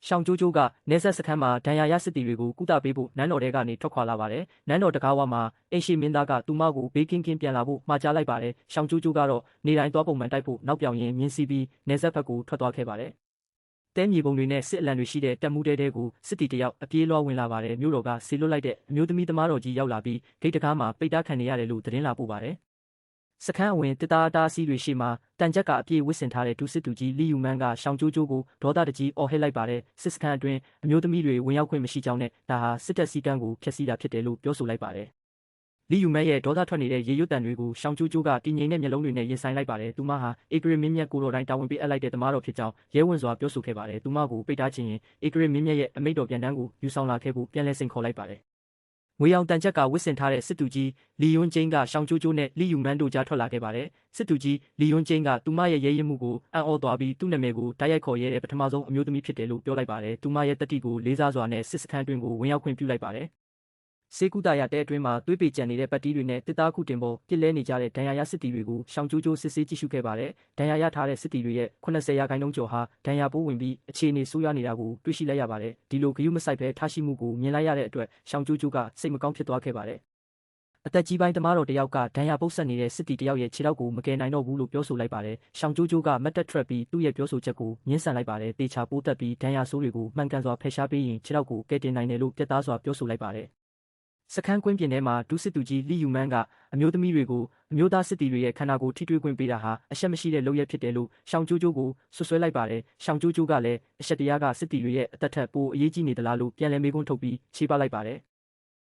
ရှောင်ကျိုးကျိုးကနေဆက်စခန်းမှာဒဏ်ရာရစစ်တီတွေကိုကုသပေးဖို့နန်းတော်ထဲကနေထွက်ခွာလာပါတယ်။နန်းတော်တကားဝမှာအိရှိမင်းသားကသူမကိုဘေးကင်းပြန်လာဖို့မှာကြားလိုက်ပါတယ်။ရှောင်ကျိုးကျိုးကတော့နေတိုင်းသွားပုံမှန်တိုက်ဖို့နောက်ပြောင်ရင်းမြင်းစီးပြီးနေဆက်ဘက်ကိုထွက်သွားခဲ့ပါတယ်။တဲမြေပုံတွေနဲ့စစ်အလံတွေရှိတဲ့တက်မှုတဲကိုစစ်တီတယောက်အပြေးလွှားဝင်လာပါတယ်။မြို့တော်ကဆေလွတ်လိုက်တဲ့အမျိုးသမီးသမားတော်ကြီးရောက်လာပြီးဂိတ်တကားမှာပိတ်တားခံနေရတယ်လို့သတင်းလာပို့ပါတယ်။စခန်းအဝင်တစ်သားအတားအဆီးတွေရှိမှတန်ချက်ကအပြည့်ဝစ်ဆင်ထားတဲ့ဒုစစ်သူကြီးလီယူမန်ကရှောင်ကျိုးကျိုးကိုဒေါသတကြီးအော်ဟစ်လိုက်ပါတယ်စစ်စခန်းအတွင်းအမျိုးသမီးတွေဝင်ရောက်ခွင့်မရှိကြောင်းနဲ့ဒါဟာစစ်တပ်စည်းကမ်းကိုဖျက်ဆီးတာဖြစ်တယ်လို့ပြောဆိုလိုက်ပါတယ်လီယူမန်ရဲ့ဒေါသထွက်နေတဲ့ရေရွတ်တန်တွေကိုရှောင်ကျိုးကျိုးကတည်ငြိမ်တဲ့မျက်လုံးတွေနဲ့ရင်ဆိုင်လိုက်ပါတယ်သူမဟာဧကရစ်မင်းမြတ်ကိုတော်တိုင်းတာဝန်ပေးအပ်လိုက်တဲ့သမားတော်ဖြစ်ကြောင်းရဲဝန်စွာပြောဆိုခဲ့ပါတယ်သူမကိုပိတ်ထားခြင်းရင်ဧကရစ်မင်းမြတ်ရဲ့အမိန့်တော်ပြန်တန်းကိုယူဆောင်လာခဲ့ဖို့ပြန်လည်စိန်ခေါ်လိုက်ပါတယ်ငွေရောင်တန်ချက်ကဝစ်ဆင်ထားတဲ့စစ်တူကြီးလီယွန်းကျင်းကရှောင်ကျိုးကျိုးနဲ့လီယူမန်တို့ကြားထွက်လာခဲ့ပါတယ်စစ်တူကြီးလီယွန်းကျင်းကသူမရဲ့ရဲရင်မှုကိုအံ့ဩသွားပြီးသူ့နာမည်ကိုတိုက်ရိုက်ခေါ်ရဲတဲ့ပထမဆုံးအမျိုးသမီးဖြစ်တယ်လို့ပြောလိုက်ပါတယ်သူမရဲ့တတိကိုလေးစားစွာနဲ့စစ်စခန်းတွင်ကိုဝင်ရောက်ခွင့်ပြုလိုက်ပါတယ်စေကူတာရတဲ့အတွင်းမှာသွေးပေကြံနေတဲ့ပတ်တီးတွေနဲ့တစ်သားခုတင်ပေါ်ပြစ်လဲနေကြတဲ့ဒဏ်ရာရစစ်တီတွေကိုရှောင်ကျိုးကျိုးစစ်ဆေးကြည့်ရှုခဲ့ပါတယ်။ဒဏ်ရာရထားတဲ့စစ်တီတွေရဲ့80%ကျော်ဟာဒဏ်ရာပိုးဝင်ပြီးအခြေအနေဆိုးရွားနေတာကိုတွေ့ရှိလိုက်ရပါတယ်။ဒီလိုဂရုမစိုက်ဘဲထားရှိမှုကိုမြင်လိုက်ရတဲ့အတွက်ရှောင်ကျိုးကျိုးကစိတ်မကောင်းဖြစ်သွားခဲ့ပါတယ်။အသက်ကြီးပိုင်းသမားတော်တယောက်ကဒဏ်ရာပုတ်ဆက်နေတဲ့စစ်တီတယောက်ရဲ့ခြေထောက်ကိုမကယ်နိုင်တော့ဘူးလို့ပြောဆိုလိုက်ပါတယ်။ရှောင်ကျိုးကျိုးကမတ်တက်ထရက်ပြီးသူ့ရဲ့ပြောဆိုချက်ကိုငင်းဆန်လိုက်ပါတယ်။တေချာပိုးတက်ပြီးဒဏ်ရာဆိုးတွေကိုမှန်ကန်စွာဖယ်ရှားပေးရင်ခြေထောက်ကိုကယ်တင်နိုင်တယ်လို့ပြတ်သားစွာပြောဆိုလိုက်ပါတယ်စခန်းကွင်းပြင်ထဲမှာဒုစစ်သူကြီးလီယူမန်ကအမျိုးသမီးတွေကိုအမျိုးသားစစ်တီတွေရဲ့ခန္ဓာကိုယ်ထိတွေ့ခွင့်ပေးတာဟာအရှက်မရှိတဲ့လုပ်ရဖြစ်တယ်လို့ရှောင်ကျိုးကျိုးကိုဆွဆွဲလိုက်ပါတယ်ရှောင်ကျိုးကျိုးကလည်းအရှက်တရားကစစ်တီတွေရဲ့အသက်ထက်ပိုအရေးကြီးနေသလားလို့ပြန်လည်မေးခွန်းထုတ်ပြီးခြေပလိုက်ပါတယ်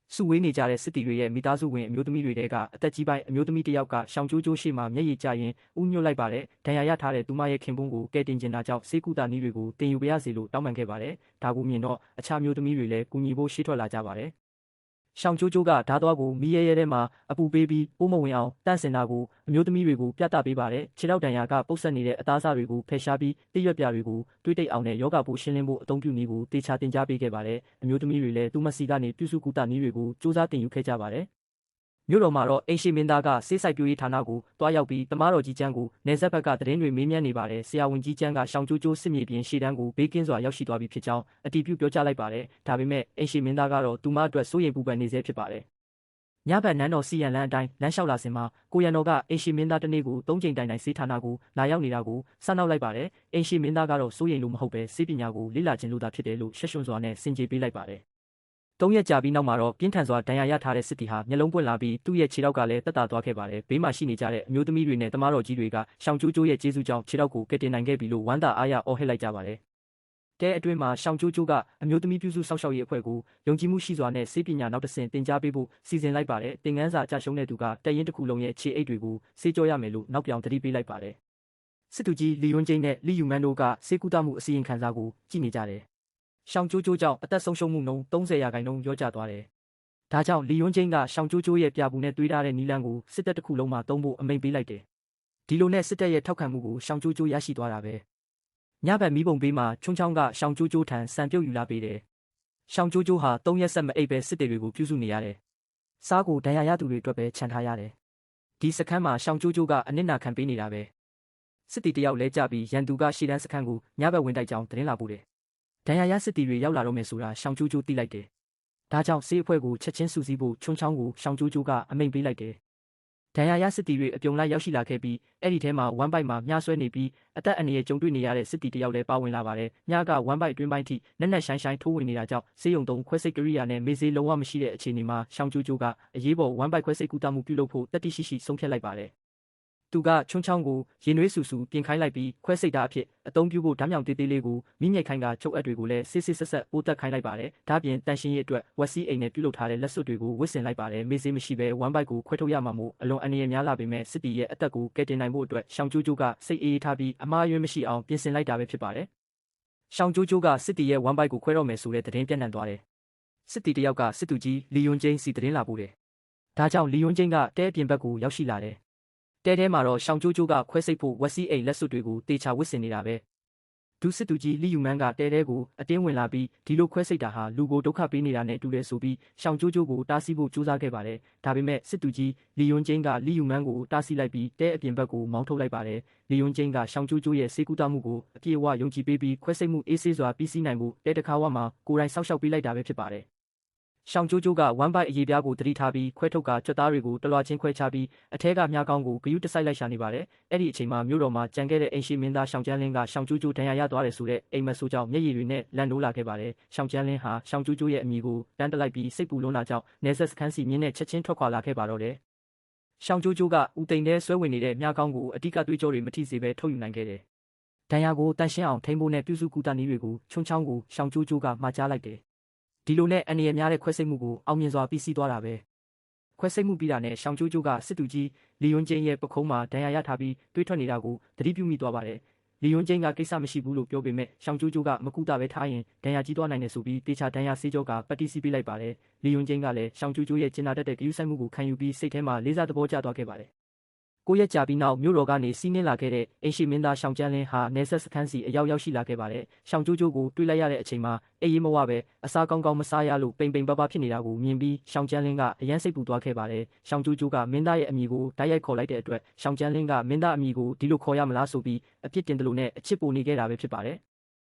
စုဝေးနေကြတဲ့စစ်တီတွေရဲ့မိသားစုဝင်အမျိုးသမီးတွေကအသက်ကြီးပိုင်းအမျိုးသမီးတစ်ယောက်ကရှောင်ကျိုးကျိုးရှိမှမျက်ရည်ကျရင်ဥညွတ်လိုက်ပါတယ်ဒဏ်ရာရထားတဲ့သူမရဲ့ခင်ပွန်းကိုကယ်တင်ကျင်တာကြောင့်စေကူတာနည်းတွေကိုတင်ယူပေးရစီလို့တောင်းပန်ခဲ့ပါတယ်ဒါကိုမြင်တော့အခြားမျိုးသမီးတွေလည်းကူညီဖို့ရှေ့ထွက်လာကြပါတယ် ရှောင်းကျိုးကျိုးကဓာသွားကိုမီးရဲရဲထဲမှာအပူပေးပြီးပိုးမဝင်အောင်တန့်စင်တာကိုအမျိုးသမီးတွေကိုပြသပေးပါတယ်ခြေထောက်တံရကပုတ်ဆက်နေတဲ့အသားစားတွေကိုဖယ်ရှားပြီးတိရွက်ပြတွေကိုတွေးတိတ်အောင်နဲ့ယောဂပိုးရှင်းလင်းဖို့အသုံးပြုနည်းကိုတေချာတင်ကြားပေးခဲ့ပါတယ်အမျိုးသမီးတွေလည်းသူမစီကနေပြုစုကုသနည်းတွေကိုစူးစမ်းတင်ယူခဲ့ကြပါတယ်မြို့တော်မှာတော့အိမ်ရှိမင်းသားကစေးဆိုင်ပြိုးရေးဌာနကိုတွားရောက်ပြီးတမားတော်ကြီးကျန်းကိုနေဆက်ဘက်ကသတင်းတွေမေးမြန်းနေပါတယ်ဆရာဝန်ကြီးကျန်းကရှောင်းကျိုးကျိုးစစ်မြေပြင်ရှေ့တန်းကိုဘေးကင်းစွာရောက်ရှိသွားပြီဖြစ်ကြောင်းအတည်ပြုပြောကြားလိုက်ပါတယ်ဒါပေမဲ့အိမ်ရှိမင်းသားကတော့သူမအတွက်စိုးရိမ်ပူပန်နေဆဲဖြစ်ပါတယ်ညဘက်နန်းတော်စီရန်လန်းအတိုင်းလမ်းလျှောက်လာစဉ်မှာကိုရန်တော်ကအိမ်ရှိမင်းသားတနေ့ကို၃ချိန်တိုင်စေးဌာနကိုလာရောက်နေတာကိုစနောက်လိုက်ပါတယ်အိမ်ရှိမင်းသားကတော့စိုးရိမ်လို့မဟုတ်ပဲစေးပညာကိုလေ့လာခြင်းလို့သာဖြစ်တယ်လို့ရှက်ရွံ့စွာနဲ့စင်ကြေပေးလိုက်ပါတယ်3ရက်ကြာပြီးနောက်မှာတော့ပြင်းထန်စွာဒဏ်ရာရထားတဲ့စစ်တီဟာမျက်လုံးပွင့်လာပြီးသူ့ရဲ့ခြေထောက်ကလည်းတက်တာသွားခဲ့ပါတယ်ဘေးမှာရှိနေကြတဲ့အမျိုးသမီးတွေနဲ့တမားတော်ကြီးတွေကရှောင်းကျိုးကျိုးရဲ့ကျေးဇူးကြောင့်ခြေထောက်ကိုကယ်တင်နိုင်ခဲ့ပြီလို့ဝမ်းသာအားရအော်ဟစ်လိုက်ကြပါတယ်တဲအတွင်းမှာရှောင်းကျိုးကျိုးကအမျိုးသမီးပြုစုစောင့်ရှောက်ရေးအဖွဲ့ကိုယုံကြည်မှုရှိစွာနဲ့စေးပညာနောက်တစ်ဆင့်တင်ကြားပေးဖို့စီစဉ်လိုက်ပါတယ်တင်ငန်းစာအကြရှုံးတဲ့သူကတရင်တစ်ခုလုံးရဲ့ခြေအိတ်တွေကိုစေးကြောရမယ်လို့နောက်ပြောင်သတိပေးလိုက်ပါတယ်စစ်သူကြီးလီယွန်းကျင်းနဲ့လီယူမန်တို့ကစေးကူတာမှုအစီရင်ခံစာကိုကြည့်နေကြတယ်ရှောင်းကျိုးကျိုးကြောင့်အသက်ဆုံးရှုံးမှုနှုန်း30%လျော့ကျသွားတယ်။ဒါကြောင့်လီယွန်းကျင်းကရှောင်းကျိုးကျိုးရဲ့ပြပူနဲ့တွေးထားတဲ့နီလန်းကိုစစ်တပ်တစ်ခုလုံးမှာသုံးဖို့အမိန့်ပေးလိုက်တယ်။ဒီလိုနဲ့စစ်တပ်ရဲ့ထောက်ခံမှုကိုရှောင်းကျိုးကျိုးရရှိသွားတာပဲ။ညဘက်မီးပုံပေးမှာချုံချောင်းကရှောင်းကျိုးကျိုးထံစံပြုတ်ယူလာပေးတယ်။ရှောင်းကျိုးကျိုးဟာ3ရက်ဆက်မအိပ်ပဲစစ်တေတွေကိုပြုစုနေရတယ်။စားကိုဒဏ်ရာရသူတွေအတွက်ပဲခြံထားရတယ်။ဒီစခန်းမှာရှောင်းကျိုးကျိုးကအနစ်နာခံပေးနေတာပဲ။စစ်တီတယောက်လဲကြပြီးရန်သူကရှေ့တန်းစခန်းကိုညဘက်ဝင်တိုက်ကြောင်းသတင်းလာပို့တယ်။ဒဏ်ရာရစစ်တီတွေရောက်လာတော့မယ်ဆိုတာရှောင်းကျိုးကျိုးသိလိုက်တယ်။ဒါကြောင့်စေးအဖွဲ့ကိုချက်ချင်းစုစည်းဖို့ချုံချောင်းကိုရှောင်းကျိုးကျိုးကအမိန့်ပေးလိုက်တယ်။ဒဏ်ရာရစစ်တီတွေအပြုံလိုက်ရောက်ရှိလာခဲ့ပြီးအဲ့ဒီထဲမှာဝမ်ဘိုက်မှာမြားဆွဲနေပြီးအသက်အန္တရာယ်ကြုံတွေ့နေရတဲ့စစ်တီတယောက်လည်းပါဝင်လာပါတယ်။ညကဝမ်ဘိုက်အတွင်းပိုင်းထိနက်နက်ရှိုင်းရှိုင်းထိုးဝင်နေတာကြောင့်စေးရုံတုံခွဲစိတ်ကရိယာနဲ့မေးစေးလုံးဝမရှိတဲ့အခြေအနေမှာရှောင်းကျိုးကျိုးကအရေးပေါ်ဝမ်ဘိုက်ခွဲစိတ်ကူတာမှုပြုလုပ်ဖို့တတိရှိရှိဆုံးဖြတ်လိုက်ပါတယ်။သူကချုံချောင်းကိုရင်နွေးဆူဆူပြင်ခိုင်းလိုက်ပြီးခွဲစိတ်တာအဖြစ်အသုံးပြုဖို့ဓာတ်မြောင်တေးသေးလေးကိုမိမြိုက်ခိုင်းကချုပ်အပ်တွေကိုလည်းစစ်စစ်ဆက်ဆက်ပိုးတက်ခိုင်းလိုက်ပါတယ်။ဒါပြင်တန်ရှင်းရေးအတွက်ဝက်စီးအိမ်နဲ့ပြုလုပ်ထားတဲ့လက်စွပ်တွေကိုဝစ်ဆင်လိုက်ပါတယ်။မေးစေးမရှိဘဲဝမ်ဘိုက်ကိုခွဲထုတ်ရမှာမို့အလွန်အန္တရာယ်များလာပေမဲ့စစ်တီရဲ့အသက်ကိုကယ်တင်နိုင်ဖို့အတွက်ရှောင်းကျိုးကျိုးကစိတ်အေးထားပြီးအမှားအယွင်းမရှိအောင်ပြင်ဆင်လိုက်တာပဲဖြစ်ပါတယ်။ရှောင်းကျိုးကျိုးကစစ်တီရဲ့ဝမ်ဘိုက်ကိုခွဲတော့မယ်ဆိုတဲ့သတင်းပြန့်နှံ့သွားတယ်။စစ်တီတယောက်ကစစ်သူကြီးလီယွန်းကျင်းစီသတင်းလာပို့တယ်။ဒါကြောင့်လီယွန်းကျင်းကတဲအပြင်ဘက်ကိုရောက်ရှိလာတယ်။တဲထဲမှာတော့ရှောင်းကျိုးကျိုးကခွဲစိတ်ဖို့ဝက်စီးအိမ်လက်စွပ်တွေကိုတေချာဝစ်ဆင်နေတာပဲဒုစစ်သူကြီးလီယူမန်ကတဲတဲကိုအတင်းဝင်လာပြီးဒီလိုခွဲစိတ်တာဟာလူကိုဒုက္ခပေးနေတာနဲ့တူတယ်ဆိုပြီးရှောင်းကျိုးကျိုးကိုတားဆီးဖို့ကြိုးစားခဲ့ပါတယ်ဒါပေမဲ့စစ်သူကြီးလီယွန်းကျင်းကလီယူမန်ကိုတားဆီးလိုက်ပြီးတဲအပြင်ဘက်ကိုမောင်းထုတ်လိုက်ပါတယ်လီယွန်းကျင်းကရှောင်းကျိုးကျိုးရဲ့စေကူတာမှုကိုအပြည့်အဝယုံကြည်ပေးပြီးခွဲစိတ်မှုအေးဆေးစွာပြီးစီးနိုင်ဖို့တဲတခါဝမှာကိုယ်တိုင်စောင့်ရှောက်ပေးလိုက်တာပဲဖြစ်ပါတယ်ရှောင်းကျိုးကျိုးကဝမ်ဘိုက်အရေးပြားကိုတတိထားပြီးခွဲထုတ်ကကြွက်သားတွေကိုတလွှာချင်းခွဲခြားပြီးအထဲကမြားကောင်းကိုဂယုတစိုက်လိုက်ရှာနေပါတယ်။အဲ့ဒီအချိန်မှာမြို့တော်မှာကြံခဲ့တဲ့အိမ်ရှိမင်းသားရှောင်းကျန်းလင်းကရှောင်းကျိုးကျိုးဒဏ်ရာရသွားတယ်ဆိုတဲ့အိမ်မက်ဆိုးကြောင့်မျက်ရည်တွေနဲ့လန့်နိုးလာခဲ့ပါတယ်။ရှောင်းကျန်းလင်းဟာရှောင်းကျိုးကျိုးရဲ့အမိကိုတန်းတက်လိုက်ပြီးစိတ်ပူလွန်းတာကြောင့်နေဆက်စခန်းစီမြင်းနဲ့ချက်ချင်းထွက်ခွာလာခဲ့ပါတော့တယ်။ရှောင်းကျိုးကျိုးကဦးသိန်းထဲဆွဲဝင်နေတဲ့မြားကောင်းကိုအတိကတွေးကြောတွေမထိစေဘဲထုတ်ယူနိုင်ခဲ့တယ်။ဒဏ်ရာကိုတန့်ရှင်းအောင်ထိန်းဖို့နဲ့ပြုစုကူတာနည်းတွေကိုချုံချောင်းကိုရှောင်းကျိုးကျိုးကမှာကြားလိုက်တယ်ဒီလိုနဲ့အန္တရာယ်များတဲ့ခွဲစိတ်မှုကိုအောင်မြင်စွာပြီးစီးသွားတာပဲခွဲစိတ်မှုပြီးတာနဲ့ရှောင်းကျိုးကျိုးကစစ်သူကြီးလီယွန်းကျင်းရဲ့ပခုံးမှာဒဏ်ရာရထားပြီးတွေးထွက်နေတာကိုသတိပြုမိသွားပါတယ်လီယွန်းကျင်းကကိစ္စမရှိဘူးလို့ပြောပေမဲ့ရှောင်းကျိုးကျိုးကမကူတာပဲထားရင်ဒဏ်ရာကြီးသွားနိုင်တယ်ဆိုပြီးတေချာဒဏ်ရာဆေးကြောကပတ်တိစီးပေးလိုက်ပါတယ်လီယွန်းကျင်းကလည်းရှောင်းကျိုးကျိုးရဲ့ကျင်နာတတ်တဲ့ဂရုစိုက်မှုကိုခံယူပြီးစိတ်ထဲမှာလေးစားသဘောကျသွားခဲ့ပါတယ်9ရက်ကြာပြီးနောက်မြို့တော်ကနေစီးနှင်းလာခဲ့တဲ့အိမ်ရှိမင်းသားရှောင်းကျန်းလင်းဟာနေဆက်စခန်းစီအရောက်ရှိလာခဲ့ပါတယ်။ရှောင်းကျိုးကျိုးကိုတွေးလိုက်ရတဲ့အချိန်မှာအေးရေးမဝပဲအစားကောင်းကောင်းမစားရလို့ပိန်ပိန်ပါပါဖြစ်နေတာကိုမြင်ပြီးရှောင်းကျန်းလင်းကအယမ်းစိတ်ပူသွားခဲ့ပါတယ်။ရှောင်းကျိုးကျိုးကမင်းသားရဲ့အမိကိုတိုက်ရိုက်ခေါ်လိုက်တဲ့အတွက်ရှောင်းကျန်းလင်းကမင်းသားအမိကိုဒီလိုခေါ်ရမလားဆိုပြီးအပြစ်တင်တယ်လို့နဲ့အချစ်ပူနေခဲ့တာပဲဖြစ်ပါတယ်။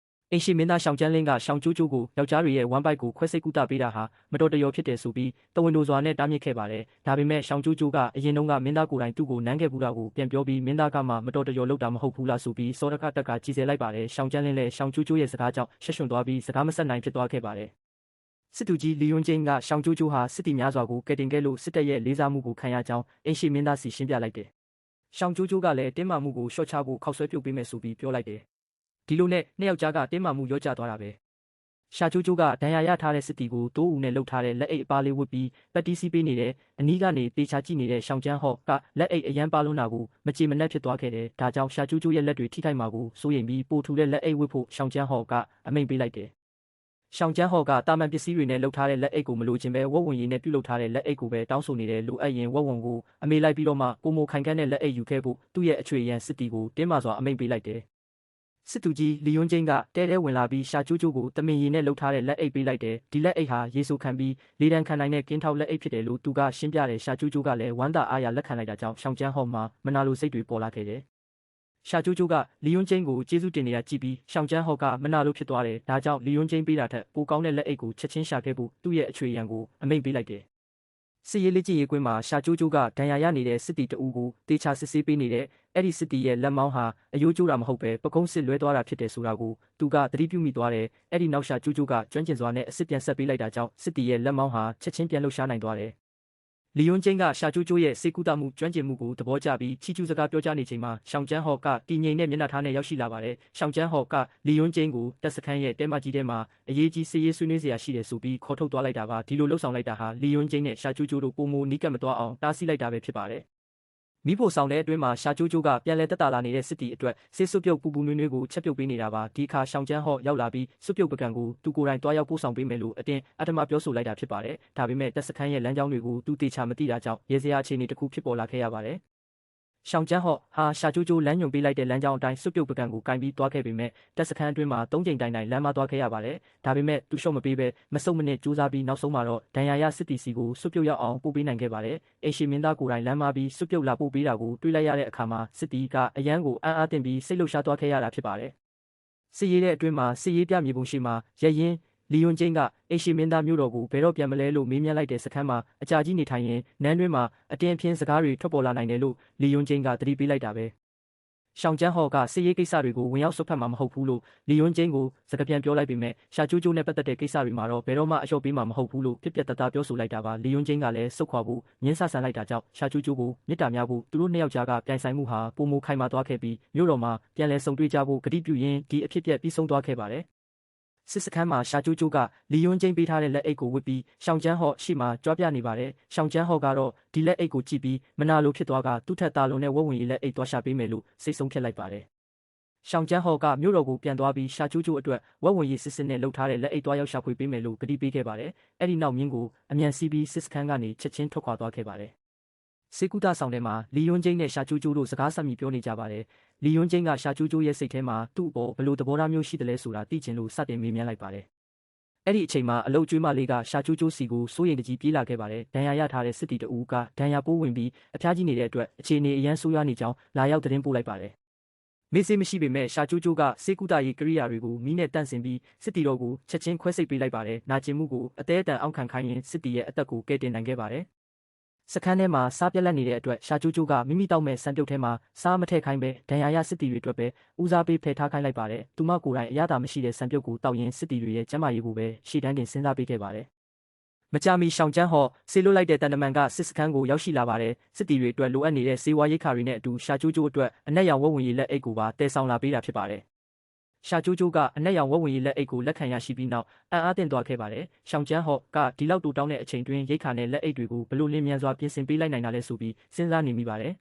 အိမ်ရှိမင်းသားရှောင်းကျန်းလင်းကရှောင်းကျိုးကျိုးကိုယောက်ျားတွေရဲ့ဝမ်ဘိုက်ကိုခွဲစိတ်ကူတာပေးတာဟာမတော်တရောဖြစ်တယ်ဆိုပြီးတဝန်တို့စွာနဲ့တားမြစ်ခဲ့ပါတယ်။ဒါပေမဲ့ရှောင်းကျိုးကျိုးကအရင်တုန်းကမင်းသားကိုယ်တိုင်သူ့ကိုနမ်းခဲ့ဘူးတာကိုပြန်ပြောပြီးမင်းသားကမှမတော်တရောလုပ်တာမဟုတ်ဘူးလားဆိုပြီးစောရကတက်ကကြီးစဲလိုက်ပါတယ်။ရှောင်းကျန်းလင်းလည်းရှောင်းကျိုးကျိုးရဲ့စကားကြောင့်ရှက်ရွံ့သွားပြီးစကားမဆက်နိုင်ဖြစ်သွားခဲ့ပါတယ်။စစ်သူကြီးလီယွန်းကျင်းကရှောင်းကျိုးကျိုးဟာစစ်တီများစွာကိုကယ်တင်ခဲ့လို့စစ်တပ်ရဲ့လေးစားမှုကိုခံရကြောင်းအိမ်ရှိမင်းသားစီရှင်းပြလိုက်တယ်။ရှောင်းကျိုးကျိုးကလည်းတင်းမာမှုကိုရှော့ချဖို့ခောက်ဆွဲပြုတ်ပေးမယ်ဆိုပြီးပြောလိုက်တယ်။ဒီလိုနဲ့နှစ်ယောက်ကြားကတင်းမာမှုရောကျသွားတာပဲ။ရှာကျိုးကျိုးကဒဏ်ရာရထားတဲ့စစ်တီကိုတိုးဦးနဲ့လှုပ်ထားတဲ့လက်အိတ်အပါလေးဝတ်ပြီးပတ်တီးစီးပေးနေတဲ့အနီးကနေတေချာကြည့်နေတဲ့ရှောင်းကျန်းဟော့ကလက်အိတ်အရန်ပါလွန်းတာကိုမကြေမနက်ဖြစ်သွားခဲ့တယ်။ဒါကြောင့်ရှာကျိုးကျိုးရဲ့လက်တွေထိခိုက်မှာကိုစိုးရိမ်ပြီးပိုထူတဲ့လက်အိတ်ဝတ်ဖို့ရှောင်းကျန်းဟော့ကအမိန့်ပေးလိုက်တယ် ရှောင်းကျန်းဟော့ကတာမန်ပစ္စည်းတွေနဲ့လှုပ်ထားတဲ့လက်အိတ်ကိုမလိုချင်ပဲဝက်ဝင်ရည်နဲ့ပြုတ်လုပ်ထားတဲ့လက်အိတ်ကိုပဲတောင်းဆိုနေတဲ့လိုအပ်ရင်ဝက်ဝင်ကိုအမေလိုက်ပြီးတော့မှပုံမခိုင်ခန့်တဲ့လက်အိတ်ယူခဲ့ဖို့သူ့ရဲ့အချွေရန်စစ်တီကိုတင်းမာစွာအမိန့်ပေးလိုက်တယ်စစ်သူကြီးလီယွန်းကျင်းကတဲဝင်လာပြီးရှာကျိုးကျိုးကိုတမင်ရည်နဲ့လှုပ်ထားတဲ့လက်အိတ်ပေးလိုက်တယ်ဒီလက်အိတ်ဟာရေဆိုခံပြီးလေတံခံနိုင်တဲ့ကင်းထောက်လက်အိတ်ဖြစ်တယ်လို့သူကရှင်းပြတယ်ရှာကျိုးကျိုးကလည်းဝမ်းသာအားရလက်ခံလိုက်တာကြောင့်ရှောင်းကျန်းဟော့မှာမနာလိုစိတ်တွေပေါ်လာခဲ့တယ်ရှာကျိုးကျိုးကလီယွန်းကျင်းကိုကျေးဇူးတင်နေတာကြည့်ပြီးရှောင်းကျန်းဟော့ကမနာလိုဖြစ်သွားတယ်ဒါကြောင့်လီယွန်းကျင်းပေးတာထက်ပိုကောင်းတဲ့လက်အိတ်ကိုချက်ချင်းရှာခဲ့ဖို့သူ့ရဲ့အချွေရန်ကိုအမိန့်ပေးလိုက်တယ်စစ်ရေးလက်ကျင့်ရေးကွင်းမှာရှာကျိုးကျိုးကဒဏ်ရာရနေတဲ့စစ်တီတအူးကိုတေချာစစ်ဆေးပေးနေတဲ့အဲ့ဒီစစ်တီရဲ့လက်မောင်းဟာအယိုးကျိုးတာမဟုတ်ပဲပကုံးစစ်လွဲသွားတာဖြစ်တယ်ဆိုတာကိုသူကသတိပြုမိသွားတယ်အဲ့ဒီနောက်ရှာကျိုးကျိုးကကျွမ်းကျင်စွာနဲ့အစ်စ်ပြန်ဆက်ပေးလိုက်တာကြောင့်စစ်တီရဲ့လက်မောင်းဟာချက်ချင်းပြန်လှုပ်ရှားနိုင်သွားတယ်လီယွန်းကျင်းကရှာကျိုးကျိုးရဲ့စေကူတာမှုကျွမ်းကျင်မှုကိုသဘောကျပြီးချီကျူးစကားပြောကြားနေချိန်မှာရှောင်းကျန်းဟော့ကတည်ငြိမ်တဲ့မျက်နှာထားနဲ့ရောက်ရှိလာပါတယ်ရှောင်းကျန်းဟော့ကလီယွန်းကျင်းကိုတပ်စခန်းရဲ့တဲမကြီးထဲမှာအရေးကြီးစစ်ရေးဆွေးနွေးစရာရှိတယ်ဆိုပြီးခေါ်ထုတ်သွားလိုက်တာပါဒီလိုလှုပ်ဆောင်လိုက်တာဟာလီယွန်းကျင်းနဲ့ရှာကျိုးကျိုးတို့ပုံမနီးကပ်မသွားအောင်တားဆီးလိုက်တာပဲဖြစ်ပါတယ်မိဖို့ဆောင်တဲ့အတွင်းမှာရှာကျိုးကျိုးကပြန်လဲတက်တာလာနေတဲ့စစ်တီအတွက်ဆေးစွပ်ပြုတ်ပူပူနွေးနွေးကိုချက်ပြုတ်ပေးနေတာပါဒီအခါရှောင်းကျန်းဟော့ရောက်လာပြီးစွပ်ပြုတ်ပကံကိုသူကိုယ်တိုင်တွားရောက်ပို့ဆောင်ပေးမယ်လို့အတင်းအဓမ္မပြောဆိုလိုက်တာဖြစ်ပါတယ်ဒါပေမဲ့တပ်စခန်းရဲ့လမ်းကြောင်းတွေကိုသူတေချာမသိတာကြောင့်ရဲစရာအခြေအနေတစ်ခုဖြစ်ပေါ်လာခဲ့ရပါတယ်ရှောင်းကျန်းဟော့ဟာရှာကျိုးကျိုးလမ်းညွန်ပေးလိုက်တဲ့လမ်းကြောင်းအတိုင်းစွပ်ပြုတ်ပကံကိုကင်ပြီးတွားခဲ့ပေမဲ့တပ်စခန်းအတွင်းမှာ၃ချိန်တိုင်လမ်းမတွားခဲ့ရပါတယ်ဒါပေမဲ့သူရှုံ့မပေးပဲမစုံမနစ်စူးစမ်းပြီးနောက်ဆုံးမှာတော့ဒဏ်ရာရစစ်တီစီကိုစွပ်ပြုတ်ရောက်အောင်ပို့ပေးနိုင်ခဲ့ပါတယ်အိမ်ရှိမင်းသားကိုယ်တိုင်လမ်းမပြီးစွပ်ပြုတ်လာပို့ပေးတာကိုတွေ့လိုက်ရတဲ့အခါမှာစစ်တီကအရန်ကိုအံ့အားသင့်ပြီးစိတ်လှုပ်ရှားသွားခဲ့ရတာဖြစ်ပါတယ်စစ်ရေးတဲ့အတွင်းမှာစစ်ရေးပြမြေပုံရှိမှာရရင်လီယွန်းကျင်းကအိမ်ရှိမင်းသားမျိုးတော်ကိုဘယ်တော့ပြန်မလဲလို့မေးမြန်းလိုက်တဲ့စခန်းမှာအကြာကြီးနေထိုင်ရင်နန်းတွင်းမှာအတင်းအဖျင်းစကားတွေထွက်ပေါ်လာနိုင်တယ်လို့လီယွန်းကျင်းကသတိပေးလိုက်တာပဲရှောင်းကျန်းဟော့ကစစ်ရေးကိစ္စတွေကိုဝင်ရောက်ဆွတ်ဖက်မှာမဟုတ်ဘူးလို့လီယွန်းကျင်းကိုစကားပြန်ပြောလိုက်ပေမဲ့ရှာကျိုးကျိုးနဲ့ပတ်သက်တဲ့ကိစ္စတွေမှာတော့ဘယ်တော့မှအလျှော့ပေးမှာမဟုတ်ဘူးလို့ပြက်တသားပြောဆိုလိုက်တာပါလီယွန်းကျင်းကလည်းစုတ်ခွာဖို့ညှင်းဆဆန်လိုက်တာကြောင့်ရှာကျိုးကျိုးကိုမြစ်တာများဖို့သူတို့နှစ်ယောက်ကြားကပြိုင်ဆိုင်မှုဟာပုံမခိုင်မာသွားခဲ့ပြီးမြို့တော်မှာပြန်လည်ဆုံတွေ့ကြဖို့ကတိပြုရင်းဒီအဖြစ်ပြက်ပြီးဆုံးသွားခဲ့ပါတယ်စစ်စခန်းမှာရှာကျိုးကျိုးကလီယွန်းကျင်းပေးထားတဲ့လက်အိတ်ကိုဝစ်ပြီးရှောင်းကျန်းဟော့ရှိမှကြွားပြနေပါတယ်ရှောင်းကျန်းဟော့ကတော့ဒီလက်အိတ်ကိုကြည့်ပြီးမနာလိုဖြစ်သွားကသူ့ထက်သာလွန်တဲ့ဝက်ဝင်ရည်လက်အိတ်သွားရှာပေးမယ်လို့စိတ်ဆုံးဖြတ်လိုက်ပါတယ်ရှောင်းကျန်းဟော့ကမြို့တော်ကိုပြန်သွားပြီးရှာကျိုးကျိုးအတွက်ဝက်ဝင်ရည်စစ်နဲ့လှုပ်ထားတဲ့လက်အိတ်သွားရောက်ရှာဖွေပေးမယ်လို့ကတိပေးခဲ့ပါတယ်အဲ့ဒီနောက်မြင်းကိုအမြန်စီးပြီးစစ်စခန်းကနေချက်ချင်းထွက်ခွာသွားခဲ့ပါတယ်စေကူတာဆောင်ထဲမှာလီယွန်းကျင်းနဲ့ရှာကျိုးကျိုးတို့စကားဆက်မိပြောနေကြပါတယ်လီယွန်းကျင်းကရှာကျိုးကျိုးရဲ့စိတ်ထဲမှာသူ့အပေါ်ဘယ်လိုသဘောထားမျိုးရှိတယ်လဲဆိုတာသိချင်လို့စတင်မေးမြန်းလိုက်ပါတယ်အဲ့ဒီအချိန်မှာအလုတ်ကျွေးမလေးကရှာကျိုးကျိုးစီကိုစိုးရိမ်တကြီးပြေးလာခဲ့ပါတယ်ဒဏ်ရာရထားတဲ့စစ်တီတအူးကဒဏ်ရာပိုးဝင်ပြီးအဖျားကြီးနေတဲ့အတွက်အခြေအနေအရန်ဆိုးရွားနေကြောင်းလာရောက်သတင်းပို့လိုက်ပါတယ်မေးစေးမရှိပေမဲ့ရှာကျိုးကျိုးကစေကူတာရေးကိရိယာတွေကိုမီးနဲ့တန့်စင်ပြီးစစ်တီတော်ကိုချက်ချင်းခွဲစိတ်ပေးလိုက်ပါတယ်နာကျင်မှုကိုအသေးအတန်အောက်ခံခိုင်းရင်စစ်တီရဲ့အသက်ကိုကယ်တင်နိုင်ခဲ့ပါတယ်စခန်းထဲမှာစားပြက်လက်နေတဲ့အတွက်ရှာကျိုးကျိုးကမိမိတောက်မဲ့စံပြုတ်ထဲမှာစားမထည့်ခိုင်းပဲဒဏ်ရာရစစ်တီတွေအတွက်ပဲဦးစားပေးဖယ်ထားခိုင်းလိုက်ပါတယ်သူမကိုယ်တိုင်အရသာမရှိတဲ့စံပြုတ်ကိုတောက်ရင်စစ်တီတွေရဲ့ကျန်းမာရေးကိုပဲရှေ့တန်းတင်စဉ်းစားပေးခဲ့ပါတယ်မကြမီရှောင်းကျန်းဟော့ဆေးလွတ်လိုက်တဲ့တန်တမန်ကစစ်စခန်းကိုရောက်ရှိလာပါတယ်စစ်တီတွေအတွက်လိုအပ်နေတဲ့စေဝါရိတ်ခါတွေနဲ့အတူရှာကျိုးကျိုးအတွက်အနက်ရောင်ဝက်ဝင်ရည်လက်အိတ်ကိုပါတည်ဆောင်လာပေးတာဖြစ်ပါတယ်ရှာကျိုးကျိုးကအနက်ရောင်ဝက်ဝင်ရည်လက်အိတ်ကိုလက်ခံရရှိပြီးနောက်အံ့အားသင့်သွားခဲ့ပါတယ်ရှောင်းကျန်းဟော့ကဒီလောက်တူတောင်းတဲ့အချိန်တွင်းရိတ်ခါနဲ့လက်အိတ်တွေကိုဘလို့လင်းမြန်စွာပြင်ဆင်ပေးလိုက်နိုင်တာလဲဆိုပြီးစဉ်းစားနေမိပါတယ်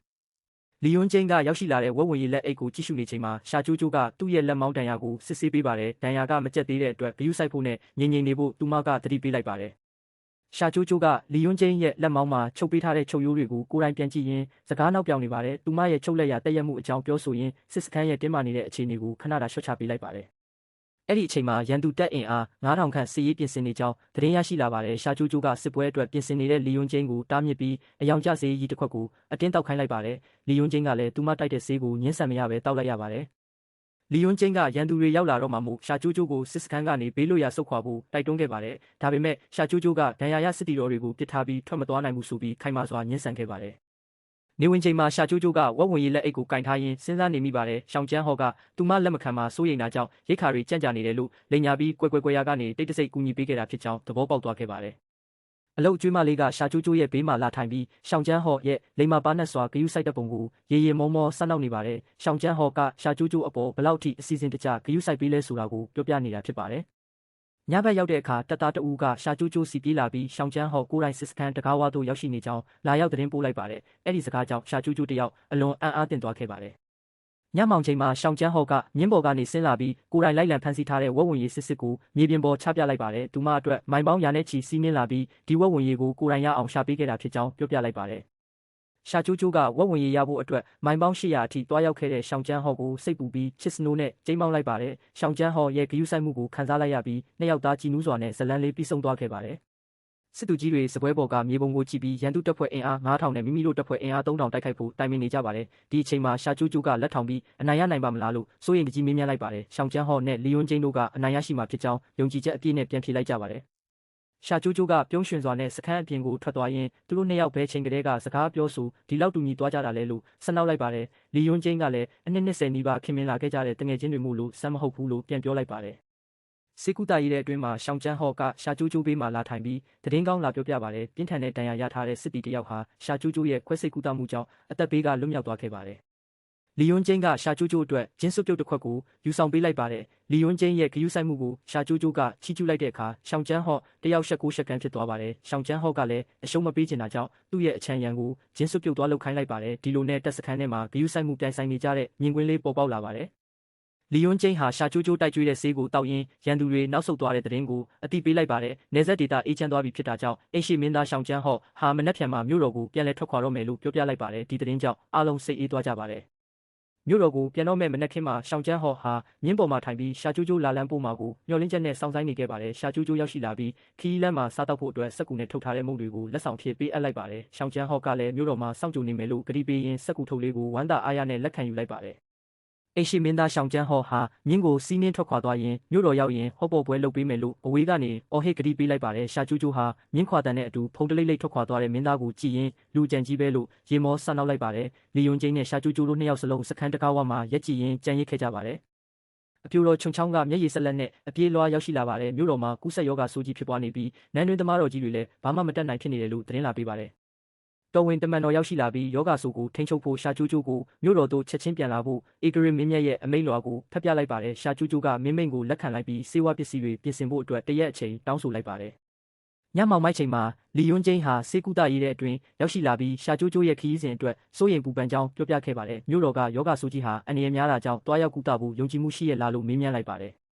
လီယွန်းကျင်းကရောက်ရှိလာတဲ့ဝက်ဝင်ရည်လက်အိတ်ကိုကြည့်ရှုနေချိန်မှာရှာကျိုးကျိုးကသူ့ရဲ့လက်မောင်းဒဏ်ရာကိုစစ်ဆေးပေးပါတယ်ဒဏ်ရာကမကျက်သေးတဲ့အတွက်ဂယုစိုက်ဖို့နဲ့ငြိမ်နေဖို့သူမကသတိပေးလိုက်ပါတယ်ရှာကျိုးကျိုးကလီယွန်းကျင်းရဲ့လက်မောင်းမှာချုပ်ပေးထားတဲ့ချုပ်ရိုးတွေကိုကိုယ်တိုင်ပြန်ကြည့်ရင်းစကားနောက်ပြောင်နေပါတယ်သူမရဲ့ချုပ်လက်ရတက်ရက်မှုအကြောင်းပြောဆိုရင်းစစ်စခန်းရဲ့တင်းမာနေတဲ့အခြေအနေကိုခဏတာလျှော့ချပေးလိုက်ပါတယ်အဲ့ဒီအချိန်မှာရန်သူတပ်အင်အား9000ခန့်စစ်ရေးပြင်ဆင်နေကြောင်းသတင်းရရှိလာပါတယ်ရှာကျိုးကျိုးကစစ်ပွဲအတွက်ပြင်ဆင်နေတဲ့လီယွန်းကျင်းကိုတားမြစ်ပြီးအယောင်ကျစေးကြီးတစ်ခွက်ကိုအတင်းတောက်ခိုင်းလိုက်ပါတယ်လီယွန်းကျင်းကလည်းသူမတိုက်တဲ့ဆေးကိုညှင်းဆန်မရပဲတောက်လိုက်ရပါတယ်လီယွန်းကျင်းကရန်သူတွေရောက်လာတော့မှမို့ရှာကျိုးကျိုးကိုစစ်စခန်းကနေဘေးလွတ်ရာဆုတ်ခွာဖို့တိုက်တွန်းခဲ့ပါတယ်ဒါပေမဲ့ရှာကျိုးကျိုးကဒဏ်ရာရစစ်တီတော်တွေကိုပစ်ထားပြီးထွက်မသွားနိုင်ဘူးဆိုပြီးခိုင်မာစွာညှင်းဆန်ခဲ့ပါတယ်နေဝင်ချိန်မှာရှာကျိုးကျိုးကဝက်ဝင်ရည်လက်အိတ်ကိုကင်ထားရင်းစဉ်းစားနေမိပါတယ်ရှောင်းကျန်းဟော့ကသူမလက်မခံမှာစိုးရိမ်တာကြောင့်ရိတ်ခါတွေကြန့်ကြာနေတယ်လို့လိန်ညာပြီးကွယ်ရာကနေတိတ်တဆိတ်ကူညီပေးခဲ့တာဖြစ်ကြောင်းသဘောပေါက်သွားခဲ့ပါတယ်အလုတ်ကျွေးမလေးကရှာကျိုးကျိုးရဲ့ဘေးမှာလာထိုင်ပြီးရှောင်းကျန်းဟော့ရဲ့လိမ္မာပါနဲ့စွာဂယုစိုက်တဲ့ပုံကိုရေမောမောဆန်းနောက်နေပါတယ်ရှောင်းကျန်းဟော့ကရှာကျိုးကျိုးအပေါ်ဘလောက်ထိအစီအစဉ်တကျဂယုစိုက်ပေးလဲဆိုတာကိုပြောပြနေတာဖြစ်ပါတယ်ညဘက်ရောက်တဲ့အခါတပ်သားတအူးကရှာကျိုးကျိုးစီပြေးလာပြီးရှောင်းကျန်းဟော့ကိုယ်တိုင်စစ်စခန်းတကားဝါသို့ရောက်ရှိနေကြောင်းလာရောက်သတင်းပို့လိုက်ပါတယ်အဲ့ဒီစကားကြောင့်ရှာကျိုးကျိုးတယောက်အလွန်အံ့အားသင့်သွားခဲ့ပါတယ် ညမောင်ချိန်မှာရှောင်းကျန်းဟော့ကမြင်းပေါ်ကနေဆင်းလာပြီးကိုယ်တိုင်လိုက်လံဖမ်းဆီးထားတဲ့ဝက်ဝင်ရည်စစ်ကိုမြေပြင်ပေါ်ချပြလိုက်ပါတယ်။သူမအတွက်မိုင်ပေါင်းရာနဲ့ချီစီးနင်းလာပြီးဒီဝက်ဝင်ရည်ကိုကိုယ်တိုင်ရအောင်ရှာပေးခဲ့တာဖြစ်ကြောင်းပြောပြလိုက်ပါတယ်။ရှာကျိုးကျိုးကဝက်ဝင်ရည်ရဖို့အတွက်မိုင်ပေါင်း800အထိတွားရောက်ခဲ့တဲ့ရှောင်းကျန်းဟော့ကိုစိတ်ပူပြီးချစ်စနိုးနဲ့ကျိမ်းမောင်းလိုက်ပါတယ်။ရှောင်းကျန်းဟော့ရဲ့ဂရုစိုက်မှုကိုခံစားလိုက်ရပြီးနှစ်ယောက်သားကြည်နူးစွာနဲ့ဇလန်းလေးပြီးဆုံးသွားခဲ့ပါတယ်။စစ်သူကြီးတွေစပွဲပေါ်ကမြေပုံကိုကြည့်ပြီးရန်သူတပ်ဖွဲ့အင်အား9000နဲ့မိမိတို့တပ်ဖွဲ့အင်အား3000တိုက်ခိုက်ဖို့တိုင်ပင်နေကြပါတယ်။ဒီအချိန်မှာရှာကျိုးကျိုးကလက်ထောင်ပြီးအနိုင်ရနိုင်ပါမလားလို့စိုးရိမ်ကြီးမေးမြန်းလိုက်ပါတယ်။ရှောင်းကျန်းဟော့နဲ့လီယွန်းကျင်းတို့ကအနိုင်ရရှိမှာဖြစ်ကြောင်းယုံကြည်ချက်အပြည့်နဲ့ပြန်ဖြေလိုက်ကြပါတယ်။ရှာကျိုးကျိုးကပြုံးရွှင်စွာနဲ့စခန်းအပြင်ကိုထွက်သွားရင်းသူတို့နှစ်ယောက်ပဲချိန်ကလေးကစကားပြောဆိုဒီလောက်တူညီသွားကြတာလဲလို့ဆက်နောက်လိုက်ပါတယ်။လီယွန်းကျင်းကလည်းအနှစ်20နီးပါးခင်မင်လာခဲ့ကြတဲ့တငယ်ချင်းတွေမို့လို့စမ်းမဟုတ်ဘူးလို့ပြန်ပြောလိုက်ပါတယ်။စေကူတာရေးတဲ့အတွင်းမှာရှောင်းကျန်းဟော့ကရှာကျိုးကျိုးဘေးမှာလာထိုင်ပြီးသတင်းကောင်းလာပြောပြပါတယ်။ပြင်းထန်တဲ့ဒဏ်ရာရထားတဲ့စစ်တီတယောက်ဟာရှာကျိုးကျိုးရဲ့ခွဲစိတ်ကူတာမှုကြောင့်အသက်ဘေးကလွတ်မြောက်သွားခဲ့ပါတယ်။လီယွန်းကျင်းကရှာကျိုးကျိုးအတွက်ဂျင်းစွပ်ပြုတ်တစ်ခွက်ကိုယူဆောင်ပေးလိုက်ပါတယ်။လီယွန်းကျင်းရဲ့ဂရုစိုက်မှုကိုရှာကျိုးကျိုးကချီးကျူးလိုက်တဲ့အခါရှောင်းကျန်းဟော့တယောက်ရှက်ကန်ဖြစ်သွားပါတယ်။ရှောင်းကျန်းဟော့ကလည်းအရှုံးမပေးချင်တာကြောင့်သူ့ရဲ့အချမ်းရံကိုဂျင်းစွပ်ပြုတ်သွားလုပ်ခိုင်းလိုက်ပါတယ်။ဒီလိုနဲ့တက်စခန်းထဲမှာဂရုစိုက်မှုပြိုင်ဆိုင်နေကြတဲ့မြင်ကွင်းလေးပေါ်ပေါက်လာပါတယ်။လီယွန်းကျင်းဟာရှာကျိုးကျိုးတိုက်ကျွေးတဲ့ဆေးကိုတောက်ရင်းရန်သူတွေနောက်ဆုတ်သွားတဲ့သတင်းကိုအတိပေးလိုက်ပါတယ်။နေဆက်ဒေတာအေးချမ်းသွားပြီဖြစ်တာကြောင့်အိမ်ရှိမင်းသားရှောင်းကျန်းဟော့ဟာမနက်ဖြန်မှာမြို့တော်ကိုပြန်လည်ထွက်ခွာတော့မယ်လို့ပြောပြလိုက်ပါတယ်။ဒီသတင်းကြောင့်အားလုံးစိတ်အေးသွားကြပါတယ်။မြို့တော်ကိုပြန်တော့မဲ့မနက်ခင်းမှာရှောင်းကျန်းဟော့ဟာမြင်းပေါ်မှာထိုင်ပြီးရှာကျိုးကျိုးလာလန်းပို့မှာကိုမျှော်လင့်ချက်နဲ့စောင့်ဆိုင်းနေခဲ့ပါတယ်။ရှာကျိုးကျိုးရောက်ရှိလာပြီးခီးလန်းမှာစားတောက်ဖို့အတွက်စက်ကူနဲ့ထုတ်ထားတဲ့မုန့်တွေကိုလက်ဆောင်ဖြစ်ပေးအပ်လိုက်ပါတယ်။ရှောင်းကျန်းဟော့ကလည်းမြို့တော်မှာစောင့်ကြိုနေမယ်လို့ကတိပေးရင်းစက်ကူထုတ်လေးကိုဝမ်းသာအားရနဲ့လက်ခံယူလိုက်ပါတယ်။အိမ်ရှိမင်းသားရှောင်းကျန်းဟော့ဟာမြင်းကိုစီးနှင်းထွက်ခွာသွားရင်မြို့တော်ရောက်ရင်ဟော့ပေါ်ပွဲလုပ်ပေးမယ်လို့အဝေးကနေအော်ဟစ်ကတိပေးလိုက်ပါတယ်။ရှာကျိုးကျိုးဟာမြင်းခွာတန်တဲ့အတူဖုံတလိတ်လိတ်ထွက်ခွာသွားတဲ့မင်းသားကိုကြည့်ရင်လူကြံကြီးပဲလို့ရေမောဆန်နောက်လိုက်ပါတယ်။လီယွန်းကျင်းနဲ့ရှာကျိုးကျိုးတို့နှစ်ယောက်စလုံးစခန်းတကားဝမှာရက်ကြည့်ရင်ကြံရစ်ခဲ့ကြပါတယ်။အပြိုတော်ခြုံချောင်းကမျက်ရည်ဆက်လက်နဲ့အပြေးလွှားရောက်ရှိလာပါတယ်။မြို့တော်မှာကူးစက်ရောဂါဆိုးကြီးဖြစ်ပွားနေပြီးနန်းတွင်သမားတော်ကြီးတွေလည်းဘာမှမတတ်နိုင်ဖြစ်နေတယ်လို့သတင်းလာပေးပါတယ်။တော်ဝင်တမန်တော်ရောက်ရှိလာပြီးယောဂါဆိုကိုထိန်းချုပ်ဖို့ရှာကျိုးကျိုးကိုမြို့တော်သို့ချက်ချင်းပြန်လာဖို့ဧကရမင်းမြတ်ရဲ့အမိန့်တော်ကိုဖတ်ပြလိုက်ပါတယ်။ရှာကျိုးကျိုးကမင်းမိန့်ကိုလက်ခံလိုက်ပြီးစေဝါပစ္စည်းတွေပြင်ဆင်ဖို့အတွက်တရက်အချိန်တောင်းဆိုလိုက်ပါတယ်။ညမောင်မိုက်ချိန်မှာလီယွန်းကျင်းဟာစေကူတာရေးတဲ့အတွင်းရောက်ရှိလာပြီးရှာကျိုးကျိုးရဲ့ခရီးစဉ်အတွက်စိုးရိမ်ပူပန်ကြောင်းပြောပြခဲ့ပါတယ်။မြို့တော်ကယောဂါဆိုကြီးဟာအန္တရာယ်များတာကြောင့်တွားရောက်ကူတာဖို့ယုံကြည်မှုရှိရလားလို့မေးမြန်းလိုက်ပါတယ်။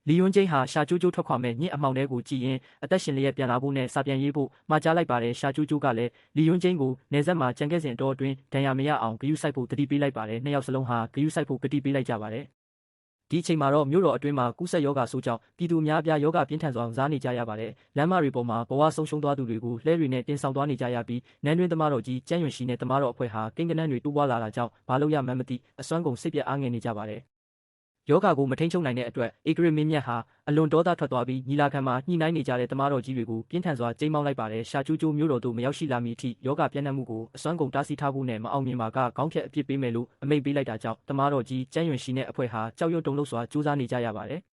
လီယွန်းကျင်းဟာရှာကျိုးကျိုးထွက်ခွာမဲ့ညစ်အမှောင်ထဲကိုကြည်ရင်အသက်ရှင်လျက်ပြန်လာဖို့နဲ့စာပြန်ရေးဖို့မှာကြားလိုက်ပါတယ်။ရှာကျိုးကျိုးကလည်းလီယွန်းကျင်းကိုနေဆက်မှာကြံခဲ့စဉ်တော့အတွင်းဒဏ်ရာမရအောင်ဂရုစိုက်ဖို့တတိပေးလိုက်ပါတယ်။နှစ်ယောက်စလုံးဟာဂရုစိုက်ဖို့ကတိပေးလိုက်ကြပါတယ်။ဒီအချိန်မှာတော့မြို့တော်အတွင်းမှာကူးစက်ရောဂါဆိုးကြောင့်ပြည်သူအများအပြားရောဂါပြင်းထန်စွာစားနေကြရပါတယ်။လမ်းမတွေပေါ်မှာဘဝဆုံးရှုံးသွားသူတွေကိုလှဲတွေနဲ့တင်ဆောင်သွားနေကြရပြီးနန်းတွင်သမားတော်ကြီးကျန်းရွှင်ရှိနဲ့သမားတော်အဖွဲ့ဟာကိန်းကနန်းတွေတိုးပွားလာတာကြောင့်ဘာလို့ရမှန်းမသိအစွမ်းကုန်စိတ်ပြအားငယ်နေကြပါတယ်။ယောဂါကိုမထိန်ချုပ်နိုင်တဲ့အတွက်ဧကရမင်းမြတ်ဟာအလွန်ဒေါသထွက်သွားပြီးညီလာခံမှာညှိနှိုင်းနေကြတဲ့သမားတော်ကြီးတွေကိုပြင်းထန်စွာကြိမ်းမောင်းလိုက်ပါတယ်။ရှာကျိုးကျိုးမြို့တော်သို့မရောက်ရှိလာမီအထိယောဂါပြန့်နှံ့မှုကိုအစွမ်းကုန်တားဆီးထားဖို့နဲ့မအောင်မြင်ပါကခေါင်းဖြတ်အပြစ်ပေးမယ်လို့အမိန့်ပေးလိုက်တာကြောင့်သမားတော်ကြီးကျန်းရွှင်ရှိနဲ့အဖွဲ့ဟာကြောက်ရွံ့တုန်လှုပ်စွာကြိုးစားနေကြရပါတယ်။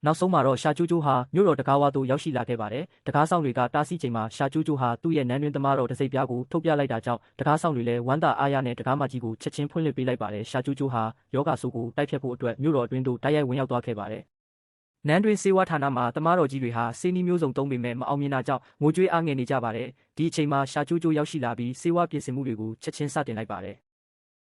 နောက်ဆုံးမှာတော့ရှာကျိုးကျိုးဟာမြို့တော်တကားဝါသို့ရောက်ရှိလာခဲ့ပါတယ်။တကားဆောင်တွေကတားဆီးချိန်မှာရှာကျိုးကျိုးဟာသူ့ရဲ့နန်းတွင်သမားတော်တစိပ်ပြားကိုထုတ်ပြလိုက်တာကြောင့်တကားဆောင်တွေလည်းဝမ်းသာအားရနဲ့တကားမကြီးကိုချက်ချင်းဖွင့်လှစ်ပေးလိုက်ပါတယ်။ရှာကျိုးကျိုးဟာယောဂါဆိုးကိုတိုက်ဖျက်ဖို့အတွက်မြို့တော်အတွင်းသို့တိုက်ရိုက်ဝင်ရောက်သွားခဲ့ပါတယ်။နန်းတွင်စေဝါဌာနမှာသမားတော်ကြီးတွေဟာစေနီးမျိုးစုံသုံးပေမဲ့မအောင်မြင်တာကြောင့်ငိုကြွေးအားငယ်နေကြပါတယ်။ဒီအချိန်မှာရှာကျိုးကျိုးရောက်ရှိလာပြီးစေဝါပြင်ဆင်မှုတွေကိုချက်ချင်းစတင်လိုက်ပါတယ်။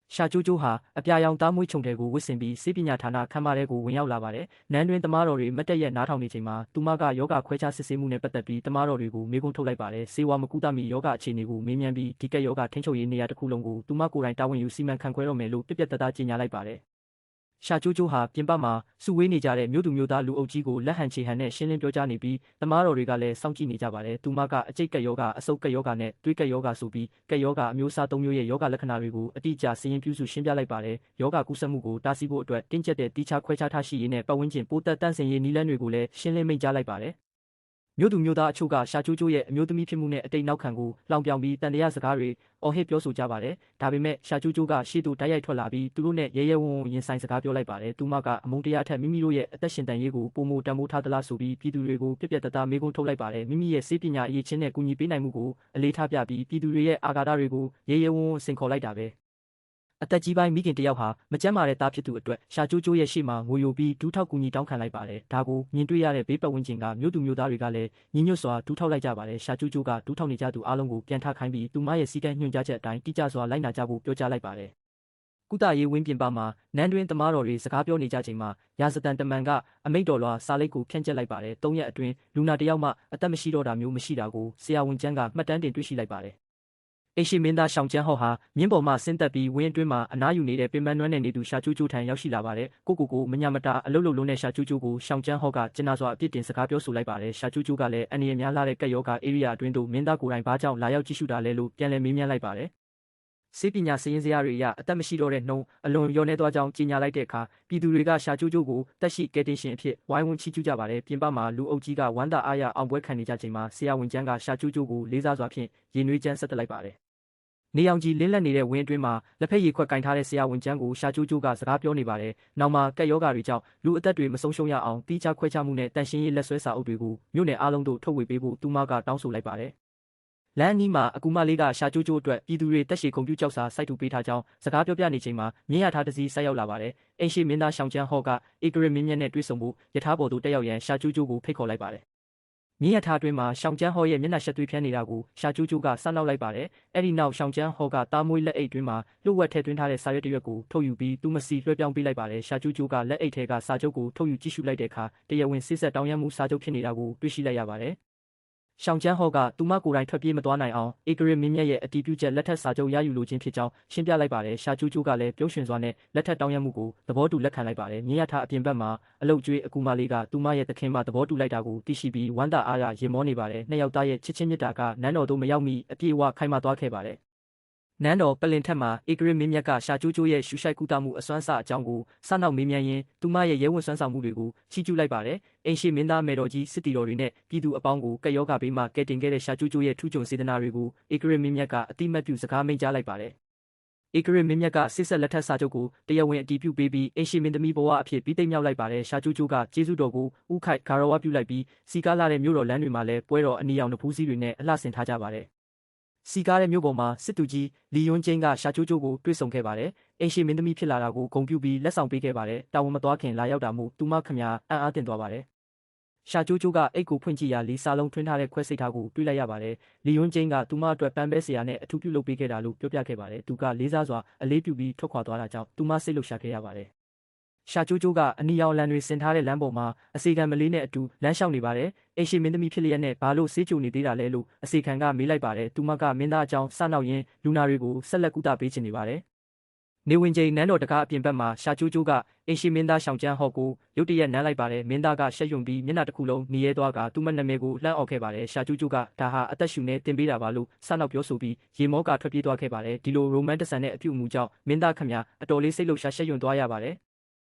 ရှာကျိုးကျိုးဟာအပြာရောင်သားမွေးချုံတွေကိုဝစ်ဆင်ပြီးစေပညာဌာနခမ်းမထဲကိုဝင်ရောက်လာပါတယ်။နန်းတွင်သမားတော်တွေမတ်တက်ရက်နားထောင်နေချိန်မှာသူမကယောဂခွဲခြားစစ်ဆေးမှုနဲ့ပတ်သက်ပြီးသမားတော်တွေကိုမေးခွန်းထုတ်လိုက်ပါတယ်။စေဝါမကူတမီယောဂအခြေအနေကိုမေးမြန်းပြီးဒီကက်ယောဂထိန်းချုပ်ရေးနေရာတစ်ခုလုံးကိုသူမကိုယ်တိုင်တာဝန်ယူစီမံခန့်ခွဲတော့မယ်လို့ပြတ်သားကြေညာလိုက်ပါတယ်။ရှာကျိုးကျိုးဟာပြင်ပမှာစုဝေးနေကြတဲ့မြို့သူမြို့သားလူအုပ်ကြီးကိုလက်ဟန်ချေဟန်နဲ့ရှင်းလင်းပြောကြားနေပြီးသမားတော်တွေကလည်းစောင့်ကြည့်နေကြပါတယ်။သူမကအကျိတ်ကက်ယောဂအဆုပ်ကက်ယောဂနဲ့တွေးကက်ယောဂဆိုပြီးကက်ယောဂအမျိုးအစား၃မျိုးရဲ့ယောဂလက္ခဏာတွေကိုအတိအကျစည်ရင်ပြုစုရှင်းပြလိုက်ပါတယ်။ယောဂကူးစက်မှုကိုတားဆီးဖို့အတွက်တင်းကျပ်တဲ့တိကျခွဲခြားထားရှိရေးနဲ့ပတ်ဝန်းကျင်ပိုးသက်တန့်စင်ရေးနည်းလမ်းတွေကိုလည်းရှင်းလင်းမိန့်ကြားလိုက်ပါတယ်။မြို့သူမြို့သားအချို့ကရှာကျိုးကျိုးရဲ့အမျိုးသမီးဖြစ်မှုနဲ့အတိတ်နောက်ခံကိုလောင်ပြောင်ပြီးတန်တရားစကားတွေအော်ဟစ်ပြောဆိုကြပါတယ်။ဒါပေမဲ့ရှာကျိုးကျိုးကရှေ့သို့တိုက်ရိုက်ထွက်လာပြီးသူတို့နဲ့ရဲရဲဝံ့ဝံ့ရင်ဆိုင်စကားပြောလိုက်ပါတယ်။သူမကအမုန်းတရားအထက်မိမိတို့ရဲ့အသက်ရှင်တန်ရေးကိုပုံမတန်ဖိုးထားသလားဆိုပြီးပြည်သူတွေကိုပြက်သားမေးခွန်းထုတ်လိုက်ပါတယ်။မိမိရဲ့စေပညာအရေးချင်းနဲ့ကူညီပေးနိုင်မှုကိုအလေးထားပြပြီးပြည်သူတွေရဲ့အာဃာတတွေကိုရဲရဲဝံ့ဝံ့ဆင်ခေါ်လိုက်တာပဲ။အသက်ကြီးပိုင်းမိခင်တယောက်ဟာမကျန်းမာတဲ့သားဖြစ်သူအတွက်ရှာကျိုးကျိုးရဲ့ရှေ့မှာငိုယိုပြီးဒူးထောက်ကူညီတောင်းခံလိုက်ပါတယ်။ဒါကိုမြင်တွေ့ရတဲ့ဘေးပတ်ဝန်းကျင်ကမြို့သူမြို့သားတွေကလည်းညီညွတ်စွာဒူးထောက်လိုက်ကြပါတယ်။ရှာကျိုးကျိုးကဒူးထောက်နေကြသူအားလုံးကိုပြန်ထခိုင်းပြီးသူမရဲ့စီကံညွှန်ကြားချက်အတိုင်းတိကျစွာလိုက်နာကြဖို့ပြောကြားလိုက်ပါတယ်။ ကုသရေးဝင်းပြင်ပမှာနန်းတွင်းသမားတော်တွေစကားပြောနေကြချိန်မှာရာဇသန်တမန်ကအမိန့်တော်လွှာစာလိပ်ကိုဖြန့်ကျက်လိုက်ပါတယ်။3 ရက်အတွင်းလူနာတယောက်မှအသက်မရှိတော့တာမျိုးမရှိတာကိုဆရာဝန်ကျန်းကမှတ်တမ်းတင်တွေ့ရှိလိုက်ပါတယ်။အိမ်ရှိမင်းသားရှောင်းကျန်းဟော့ဟာမြင်းပေါ်မှဆင်းသက်ပြီးဝင်းအတွင်းမှာအနားယူနေတဲ့ပင်ပန်းနွမ်းနယ်နေသူရှာကျိုးကျိုးထံရောက်ရှိလာပါတယ်။ကိုမညာမတာအလုတ်လုတ်လုံးနဲ့ရှာကျိုးကျိုးကိုရှောင်းကျန်းဟော့ကကျနာစွာအပြစ်တင်စကားပြောဆိုလိုက်ပါတယ်။ရှာကျိုးကျိုးကလည်းအန္တရာယ်များလာတဲ့ကက်ယောဂဧရိယာအတွင်းသို့မင်းသားကိုယ်တိုင်ဘာကြောင့်လာရောက်ကြည့်ရှုတာလဲလို့ပြန်လည်မေးမြန်းလိုက်ပါတယ်။ဆေးပညာစရင်းစရာတွေအရအသက်မရှိတော့တဲ့နှုံအလွန်လျော့နေသွားကြောင်းကြေညာလိုက်တဲ့အခါပြည်သူတွေကရှာကျိုးကျိုးကိုတက်ရှိကယ်တင်ရှင်အဖြစ်ဝိုင်းဝန်းချီးကျူးကြပါတယ်။ပြင်ပမှာလူအုပ်ကြီးကဝမ်းသာအားရအောင်ပွဲခံနေကြချိန်မှာဆရာဝန်ကျန်းကရှာကျိုးကျိုးကိုလေးစားစွာဖြင့်ရေနွေးကျန်းဆက်တက်လိုက်ပါတယ်။နေအောင်ကြီးလင်းလက်နေတဲ့ဝင်းအတွင်းမှာလက်ဖက်ရည်ခွက်ကင်ထားတဲ့ဆရာဝန်ကျန်းကိုရှာကျိုးကျိုးကစကားပြောနေပါတယ်။နောက်မှာကက်ယောဂါတွေကြောင့်လူအသက်တွေမဆုံးရှုံးရအောင်တီးခြားခွဲခြားမှုနဲ့တန်ရှင်းရေးလက်ဆွဲစာအုပ်တွေကိုမြို့နယ်အားလုံးသို့ထုတ်ဝေပေးဖို့သူမကတောင်းဆိုလိုက်ပါတယ်။လမ်းအနီးမှာအကူမလေးကရှာကျိုးကျိုးအတွက်ပြည်သူတွေတက်ရှိဂုဏ်ပြုကြောက်စာစိုက်ထူပေးထားကြောင်းစကားပြောပြနေချိန်မှာမြင်းရထားတစ်စီးဆိုက်ရောက်လာပါတယ်။အိမ်ရှိမင်းသားရှောင်းကျန်းဟော့ကဧကရမင်းမြတ်နဲ့တွေ့ဆုံဖို့ယထာပေါ်သို့တက်ရောက်ရန်ရှာကျိုးကျိုးကိုဖိတ်ခေါ်လိုက်ပါတယ်။မြင်းရထားအတွင်းမှာရှောင်းကျန်းဟော့ရဲ့မျက်နှာရှက်သွေးဖြန်းနေတာကိုရှာကျိုးကျိုးကစနောက်လိုက်ပါတယ်။အဲဒီနောက်ရှောင်းကျန်းဟော့ကတားမွေးလက်အိတ်အတွင်းမှာလှုပ်ဝက်ထည့်သွင်းထားတဲ့စာရွက်တစ်ရွက်ကိုထုတ်ယူပြီးသူမစီလွှဲပြောင်းပေးလိုက်ပါတယ်။ရှာကျိုးကျိုးကလက်အိတ်ထဲကစာချုပ်ကိုထုတ်ယူကြည့်ရှုလိုက်တဲ့အခါတရားဝင်စစ်ဆက်တောင်းရမ်းမှုစာချုပ်ဖြစ်နေတာကိုတွေ့ရှိလိုက်ရပါတယ်။ရှောင်းကျန်းဟော့ကသူမကိုယ်တိုင်ထွက်ပြေးမသွားနိုင်အောင်ဧကရမင်းမြတ်ရဲ့အတီးပြုချက်လက်ထက်စာချုပ်ရယူလိုခြင်းဖြစ်ကြောင်းရှင်းပြလိုက်ပါတယ်။ရှာကျိုးကျိုးကလည်းပြုံးရွှင်စွာနဲ့လက်ထက်တောင်းရမ်းမှုကိုသဘောတူလက်ခံလိုက်ပါတယ်။မြင်းရထားအပြင်ဘက်မှာအလုတ်ကျွေးအကူမလေးကသူမရဲ့သခင်မှသဘောတူလိုက်တာကိုသိရှိပြီးဝမ်းသာအားရရင်မောနေပါတယ်။နှစ်ယောက်သားရဲ့ချစ်ချင်းမြတ်တာကနန်းတော်သို့မရောက်မီအပြည့်အဝခိုင်မာသွားခဲ့ပါတယ်။နန်းတော်ပလင်ထက်မှာဧကရမင်းမြတ်ကရှာကျိုးကျိုးရဲ့ရှူရှိုက်ကူတာမှုအစွမ်းစအကြောင်းကိုစနောက်မေးမြန်းရင်းသူမရဲ့ရဲဝံစွမ်းဆောင်မှုတွေကိုချီးကျူးလိုက်ပါတယ်။အိမ်ရှိမင်းသားမေတော်ကြီးစစ်တီတော်တွေနဲ့ပြည်သူအပေါင်းကိုကက်ယောဂဘေးမှကယ်တင်ခဲ့တဲ့ရှာကျိုးကျိုးရဲ့ထူးချွန်စေတနာတွေကိုဧကရမင်းမြတ်ကအတိမတ်ပြုစကားမိန့်ကြားလိုက်ပါတယ်။ဧကရမင်းမြတ်ကစစ်ဆက်လက်ထက်စာချုပ်ကိုတရားဝင်အတည်ပြုပေးပြီးအိမ်ရှိမင်းသမီးဘဝအဖြစ်ပြီးသိမ်းမြောက်လိုက်ပါတယ်။ရှာကျိုးကျိုးကကျေးဇူးတော်ကိုဥခိုက်ဂါရဝပြုလိုက်ပြီးစီကားလာတဲ့မြို့တော်လမ်းတွေမှာလည်းပွဲတော်အနီအောင်နဖူးစည်းတွေနဲ့အလှဆင်ထားကြပါတယ်။စီကားတဲ့မြို့ပေါ်မှာစစ်သူကြီးလီယွန်းကျင်းကရှာကျိုးကျိုးကိုတွေ့ဆုံခဲ့ပါတယ်။အိမ်ရှိမင်းသမီးဖြစ်လာတာကိုဂုဏ်ပြုပြီးလက်ဆောင်ပေးခဲ့ပါတယ်။တာဝန်မသွားခင်လာရောက်တာမို့သူမခမညာအံ့အားသင့်သွားပါတယ်။ရှာကျိုးကျိုးကအိတ်ကိုဖွင့်ကြည့်ရာလီစာလုံးထွင်းထားတဲ့ခွဲစိတ်ထားကိုတွေ့လိုက်ရပါတယ်။လီယွန်းကျင်းကသူမအတွက်ပန်းပဲဆရာနဲ့အထူးပြုလုပ်ပေးခဲ့တာလို့ပြောပြခဲ့ပါတယ်။သူကလေးစားစွာအလေးပြုပြီးထွက်ခွာသွားတာကြောင့်သူမစိတ်လှုပ်ရှားခဲ့ရပါတယ်။ရှာကျိုးကျိုးကအနီရောင်လန်တွေဆင်ထားတဲ့လမ်းပေါ်မှာအစီခံမလေးနဲ့အတူလမ်းလျှောက်နေပါတယ်။အိမ်ရှိမင်းသမီးဖြစ်လျက်နဲ့ဘာလို့ဆေးကြိုနေသေးတာလဲလို့အစီခံကမေးလိုက်ပါတယ်။သူမကမင်းသားအကြောင်းစနောက်ရင်းလူနာတွေကိုဆက်လက်ကုသပေးချင်နေပါတယ်။နေဝင်ချိန်နန်းတော်တကားအပြင်ဘက်မှာရှာကျိုးကျိုးကအိမ်ရှိမင်းသားရှောင်းကျန်းဟော့ကိုရုတ်တရက်နမ်းလိုက်ပါတယ်။မင်းသားကရှက်ယွံပြီးမျက်နှာတစ်ခုလုံးနေရဲသွားကသူမနာမည်ကိုလှမ်းအော်ခဲ့ပါတယ်။ရှာကျိုးကျိုးကဒါဟာအသက်ရှူနေတင်ပေးတာပါလို့စနောက်ပြောဆိုပြီးရေမောကထွက်ပြေးသွားခဲ့ပါတယ်။ဒီလိုရိုမန်တဆန်တဲ့အပြုအမူကြောင့်မင်းသားခမညာအတော်လေးစိတ်လှုပ်ရှားရှက်ယွံသွားရပါတယ်။